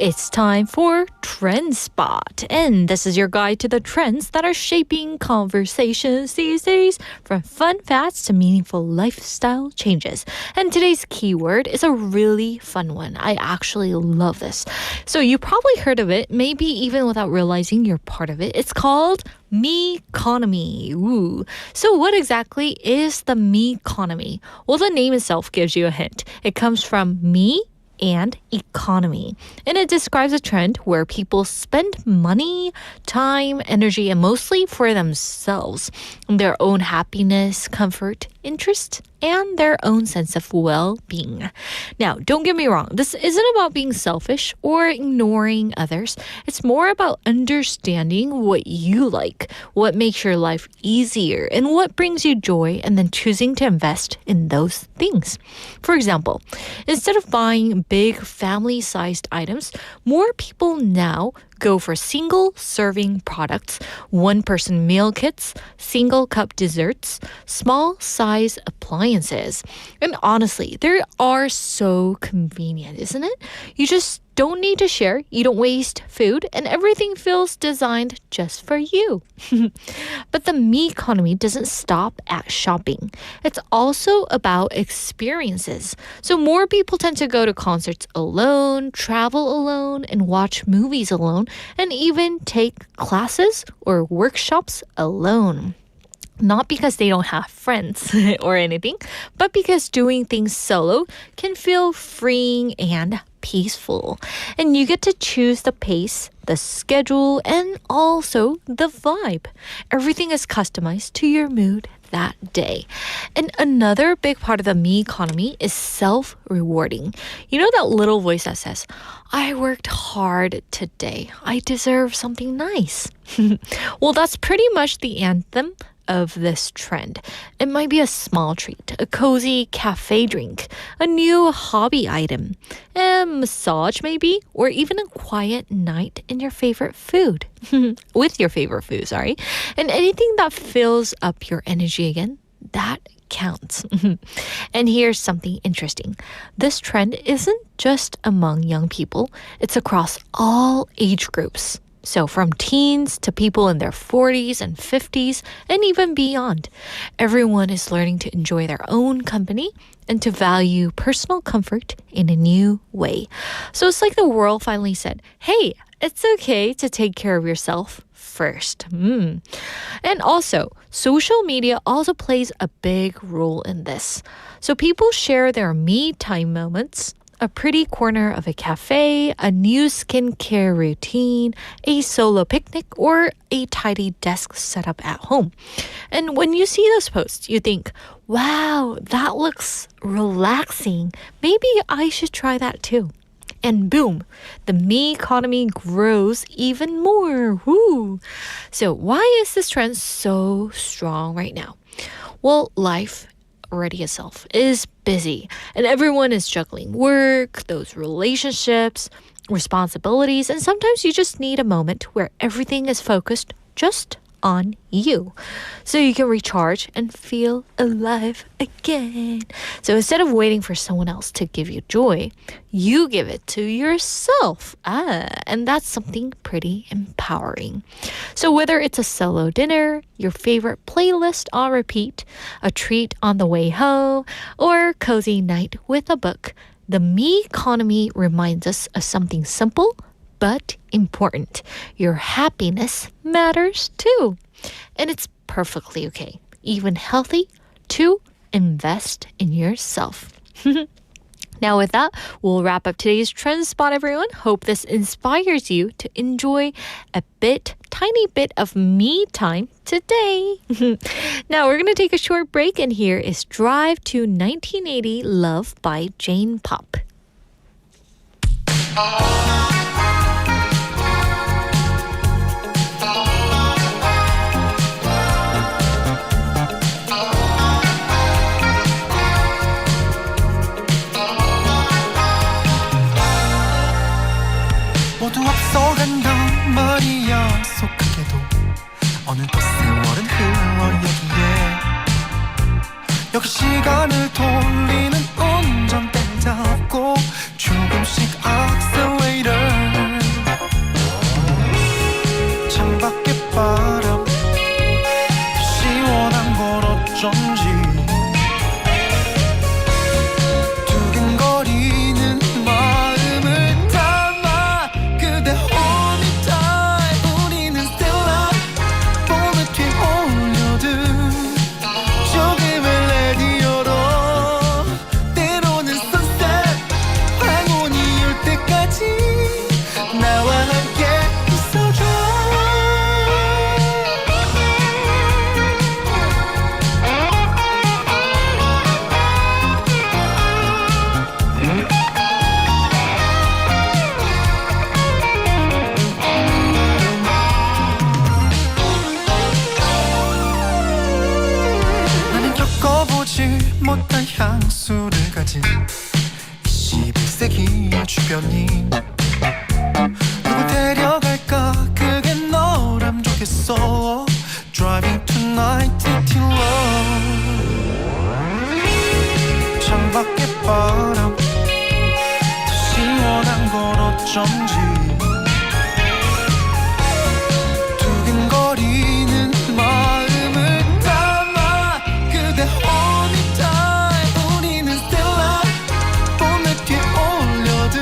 S2: it's time for Trend Spot. And this is your guide to the trends that are shaping conversations these days, from fun facts to meaningful lifestyle changes. And today's keyword is a really fun one. I actually love this. So you probably heard of it, maybe even without realizing you're part of it. It's called Me+Economy. Ooh. So what exactly is the Me+Economy? Well, the name itself gives you a hint. It comes from me and economy. And it describes a trend where people spend money, time, energy, and mostly for themselves, their own happiness, comfort, interest, and their own sense of well-being. Now, don't get me wrong. This isn't about being selfish or ignoring others. It's more about understanding what you like, what makes your life easier, and what brings you joy, and then choosing to invest in those things. For example, instead of buying big family-sized items, more people now go for single-serving products, one-person meal kits, single-cup desserts, small-size appliances. And honestly, they are so convenient, isn't it? You just don't need to share, you don't waste food, and everything feels designed just for you. But the Me+Economy doesn't stop at shopping. It's also about experiences. So more people tend to go to concerts alone, travel alone, and watch movies alone, and even take classes or workshops alone. Not because they don't have friends or anything, but because doing things solo can feel freeing and peaceful. And you get to choose the pace, the schedule, and also the vibe. Everything is customized to your mood that day. And another big part of the Me+Economy is self-rewarding. You know that little voice that says, I worked hard today. I deserve something nice. Well, that's pretty much the anthem of this trend. It might be a small treat, a cozy cafe drink, a new hobby item, a massage maybe, or even a quiet night in your favorite food. With your favorite food, sorry. And anything that fills up your energy again, that counts. And here's something interesting. This trend isn't just among young people, it's across all age groups. So from teens to people in their 40s and 50s and even beyond, everyone is learning to enjoy their own company and to value personal comfort in a new way. So it's like the world finally said, hey, it's okay to take care of yourself first. And also, social media also plays a big role in this. So people share their me time moments, a pretty corner of a cafe, a new skincare routine, a solo picnic, or a tidy desk setup at home. And when you see those posts, you think, wow, that looks relaxing. Maybe I should try that too. And boom, the Me+Economy grows even more. Woo! So why is this trend so strong right now? Well, life already itself is busy, and everyone is juggling work, those relationships, responsibilities, and sometimes you just need a moment where everything is focused just on you, so you can recharge and feel alive again. So instead of waiting for someone else to give you joy, you give it to yourself. And that's something pretty empowering. So whether it's a solo dinner, your favorite playlist on repeat, a treat on the way home, or a cozy night with a book, the Me+Economy reminds us of something simple but important. Your happiness matters too. And it's perfectly okay, even healthy, to invest in yourself. Now with that, we'll wrap up today's Trend Spot, everyone. Hope this inspires you to enjoy a tiny bit of me time today. Now we're going to take a short break, and here is Drive to 1980 Love by Jane Pop.
S6: 모두 앞서간 덩머리 약속하게도 어느덧 세월은 흘러 여기에 여기 시간을 돌리는 운전대 잡고 조금씩 accelerator
S8: 못할 향수를 가진 21세기의 주변인 누굴 데려갈까 그게 너라면 좋겠어 Driving tonight till love 창밖에 바람 더 시원한 건 어쩐지 두근거리는 마음을 담아 그대 honey time 우리는 스텔라 봄에 뒤에 올려둔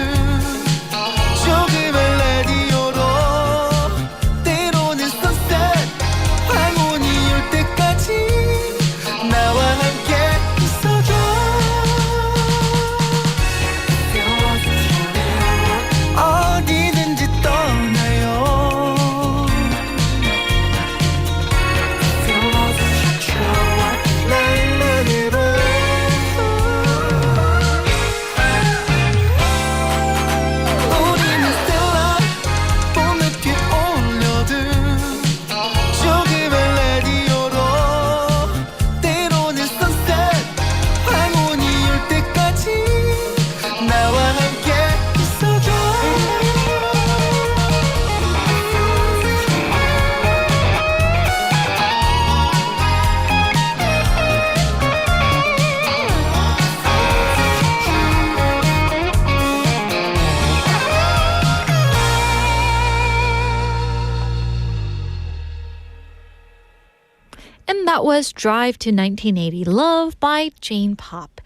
S8: 조금의 라디오로 때로는 sunset 황혼이 올 때까지 나와 함께 있어줘 어디든지 떠나요 날 만나봐 우리는 스텔라 봄에 뒤에 올려둔 조금의 라디오로 때로는 sunset 황혼이 올 때까지 나와 함께 있어줘
S2: And that was Drive to 1980 Love by Jane Pop.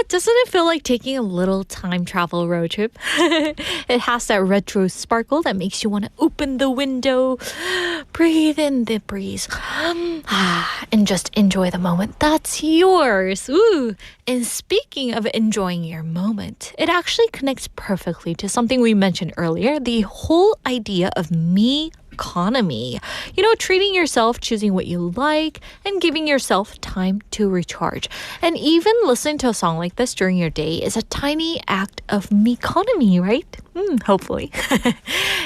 S2: Doesn't it feel like taking a little time travel road trip? It has that retro sparkle that makes you want to open the window, breathe in the breeze, and just enjoy the moment that's yours. Ooh. And speaking of enjoying your moment, it actually connects perfectly to something we mentioned earlier, the whole idea of Me+Economy. You know, treating yourself, choosing what you like, and giving yourself time to recharge. And even listening to a song like this during your day is a tiny act of Me+Economy, right? Hopefully.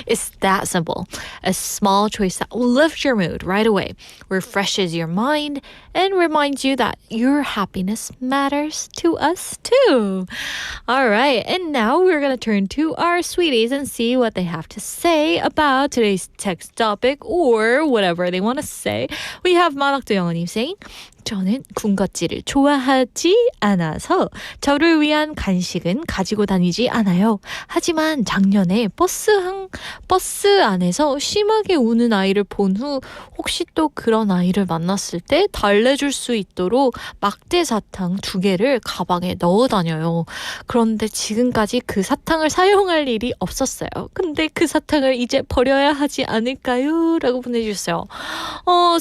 S2: It's that simple. A small choice that will lift your mood right away, refreshes your mind, and reminds you that your happiness matters to us too. All right, and now we're going to turn to our sweeties and see what they have to say about today's text topic or whatever they want to say. We have 만학도 영어님 saying, 저는 군것질을 좋아하지 않아서 저를 위한 간식은 가지고 다니지 않아요. 하지만 작년에 버스 안에서 심하게 우는 아이를 본 후 혹시 또 그런 아이를 만났을 때 달래줄 수 있도록 막대 사탕 2개를 가방에 넣어 다녀요. 그런데 지금까지 그 사탕을 사용할 일이 없었어요. 근데 그 사탕을 이제 버려야 하지 않을까요? 라고 보내주셨어요.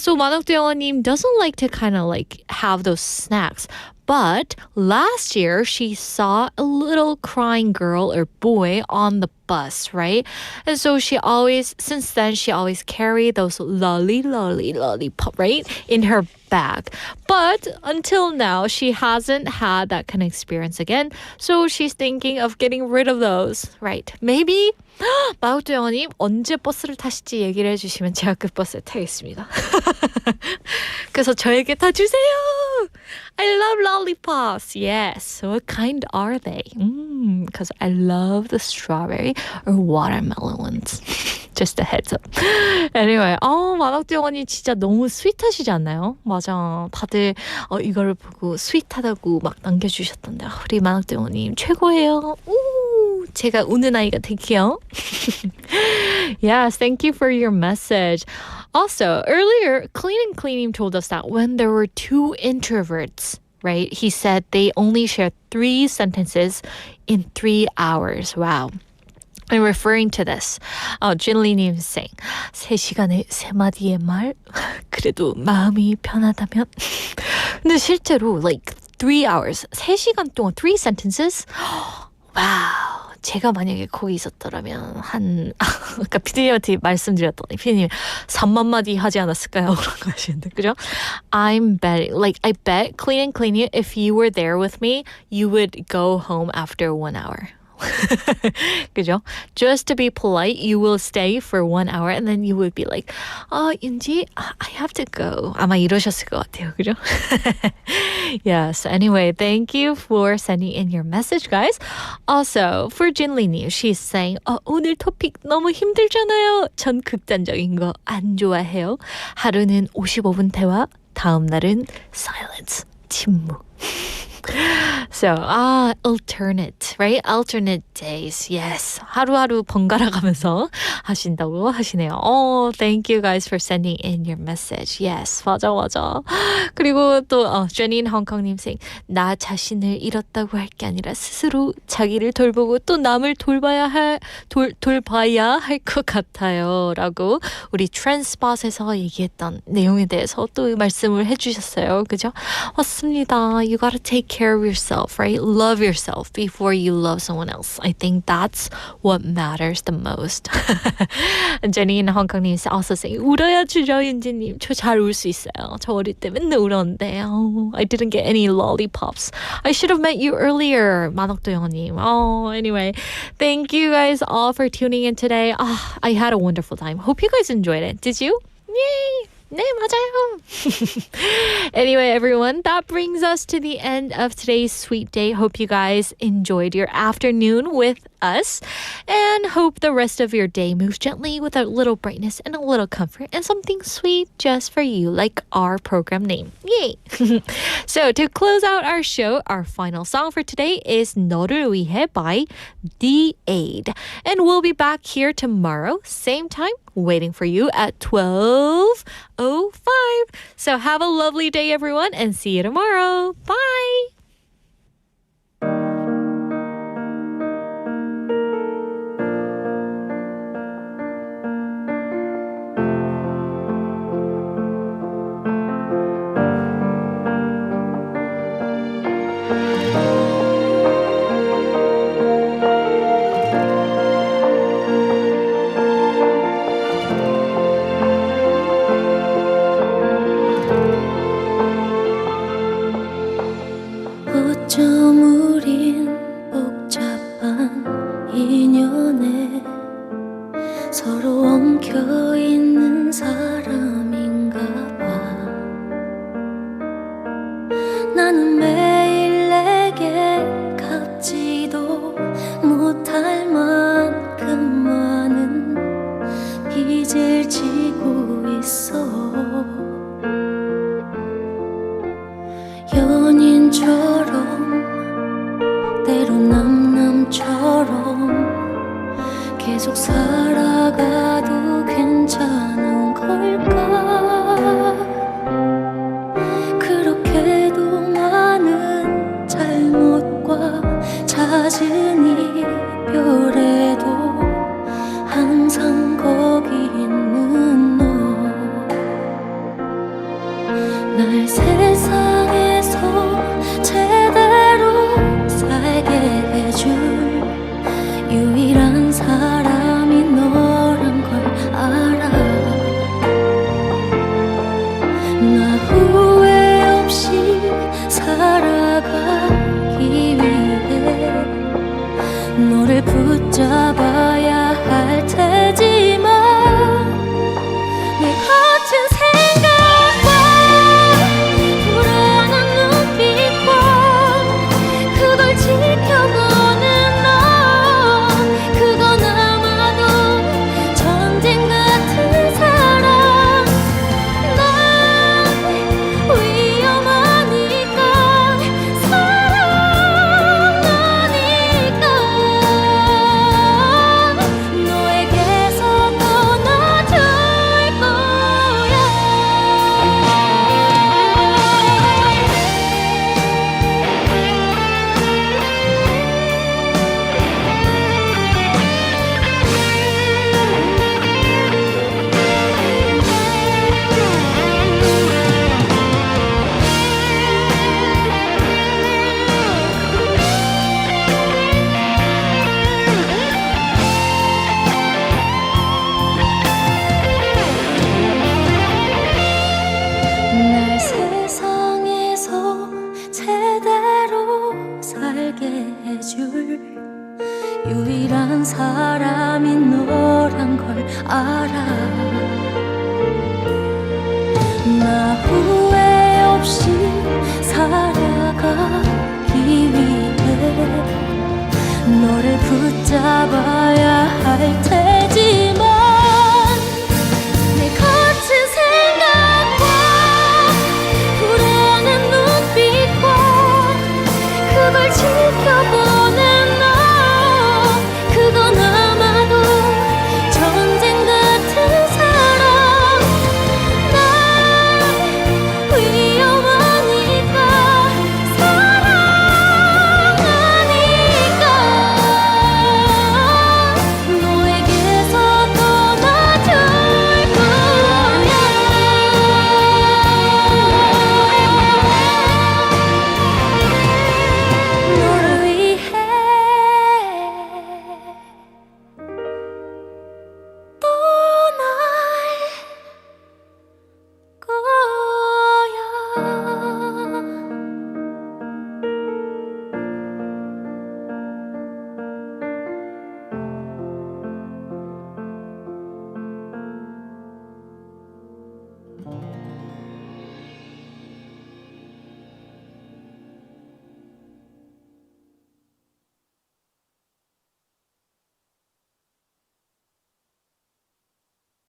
S2: So 만학도 영어님 doesn't like to kind of like have those snacks. But last year, she saw a little crying girl or boy on the bus, right? And so since then, she always carried those lollipop, right? In her bag. But until now, she hasn't had that kind of experience again. So she's thinking of getting rid of those, right? Maybe 마우트 영어님 언제 버스를 타실지 얘기를 해주시면 제가 그 버스에 타겠습니다. 그래서 저에게 다 주세요. I love lollipops. Yes. What kind are they? Because I love the strawberry or watermelon ones. Just a heads up. Anyway, 만학도 영어님 진짜 너무 스윗하시지 않나요? 맞아. 다들 이거를 보고 스윗하다고 막 남겨주셨던데 우리 만학도 영어님 최고예요. 제가 우는 아이가 될게요. Yes, thank you for your message. Also, earlier, Cleaning told us that when there were 2 introverts, right, he said they only shared 3 sentences in 3 hours. Wow. I'm referring to this. 진리님 saying, 3시간에 3마디의 말? 그래도 마음이 편하다면? 근데 실제로, like, 3 hours, 3시간 동안 3 sentences? Wow. 제가 만약에 거기 있었더라면 아까 피디님한테 말씀드렸더니 피디님이 3만 마디 하지 않았을까요? 그런 거 하시는데 그죠? I bet Clean, if you were there with me, you would go home after 1 hour. 그죠? Just to be polite, you will stay for 1 hour and then you would be like, 윤지, I have to go. 아마 이러셨을 것 같아요. 그죠? Yes. Anyway, thank you for sending in your message, guys. Also, for Jinli New, she's saying, 오늘 토픽 너무 힘들잖아요. 전 극단적인 거 안 좋아해요. 하루는 55분 대화, 다음 날은 silence, 침묵. So, alternate, right? Alternate days. Yes. 하루하루 번갈아 가면서 하신다고 하시네요. Thank you guys for sending in your message. Yes. 맞아. 그리고 또, Jenny in Hong Kong 님 saying, 나 자신을 잃었다고 할 게 아니라 스스로 자기를 돌보고 또 남을 돌봐야 할 것 같아요. 라고 우리 트랜스팟에서 얘기했던 내용에 대해서 또 말씀을 해주셨어요. 그죠? 맞습니다. You gotta take care of yourself, right? Love yourself before you love someone else. I think that's what matters the most. Jenny in Hong Kong 님 also saying, 울어야 주죠, 윤지님. 저 잘 울 수 있어요. 저 어릴 때 맨날 울었는데. I didn't get any lollipops. I should have met you earlier. 만옥도 영어님. Anyway, thank you guys all for tuning in today. I had a wonderful time. Hope you guys enjoyed it. Did you? Yay! 네, 맞아요. Anyway, everyone, that brings us to the end of today's Sweet Date. Hope you guys enjoyed your afternoon with us and hope the rest of your day moves gently with a little brightness and a little comfort and something sweet just for you, like our program name. Yay! So, to close out our show, our final song for today is 너를 위해 by The Aid. And we'll be back here tomorrow, same time, waiting for you at 12:05. So have a lovely day, everyone, and see you tomorrow. Bye!
S3: 어쩜 우린 복잡한 인연에 서로 엉켜있는 사람인가 봐. 나는 매일 내게 갚지도 못할 만큼 많은 빚을 지고 있어. 연인처럼 때론 남처럼 계속 살아가도 괜찮은 걸까. 그렇게도 많은 잘못과 잦은 이별에도 항상 거기 있는 너. 날 세상에서 제대로 살게 해줄 유일한 사람이 너란 걸 알아. 나 후회 없이 살아가기 위해 너를 붙잡아야 할 테지만 내 거친 생각과 불안한 눈빛과 그걸 지켜보는 너. 그건 아마도 전쟁 같은 사랑. 난 위험하니까 사랑하니까. 잡아야 할 텐데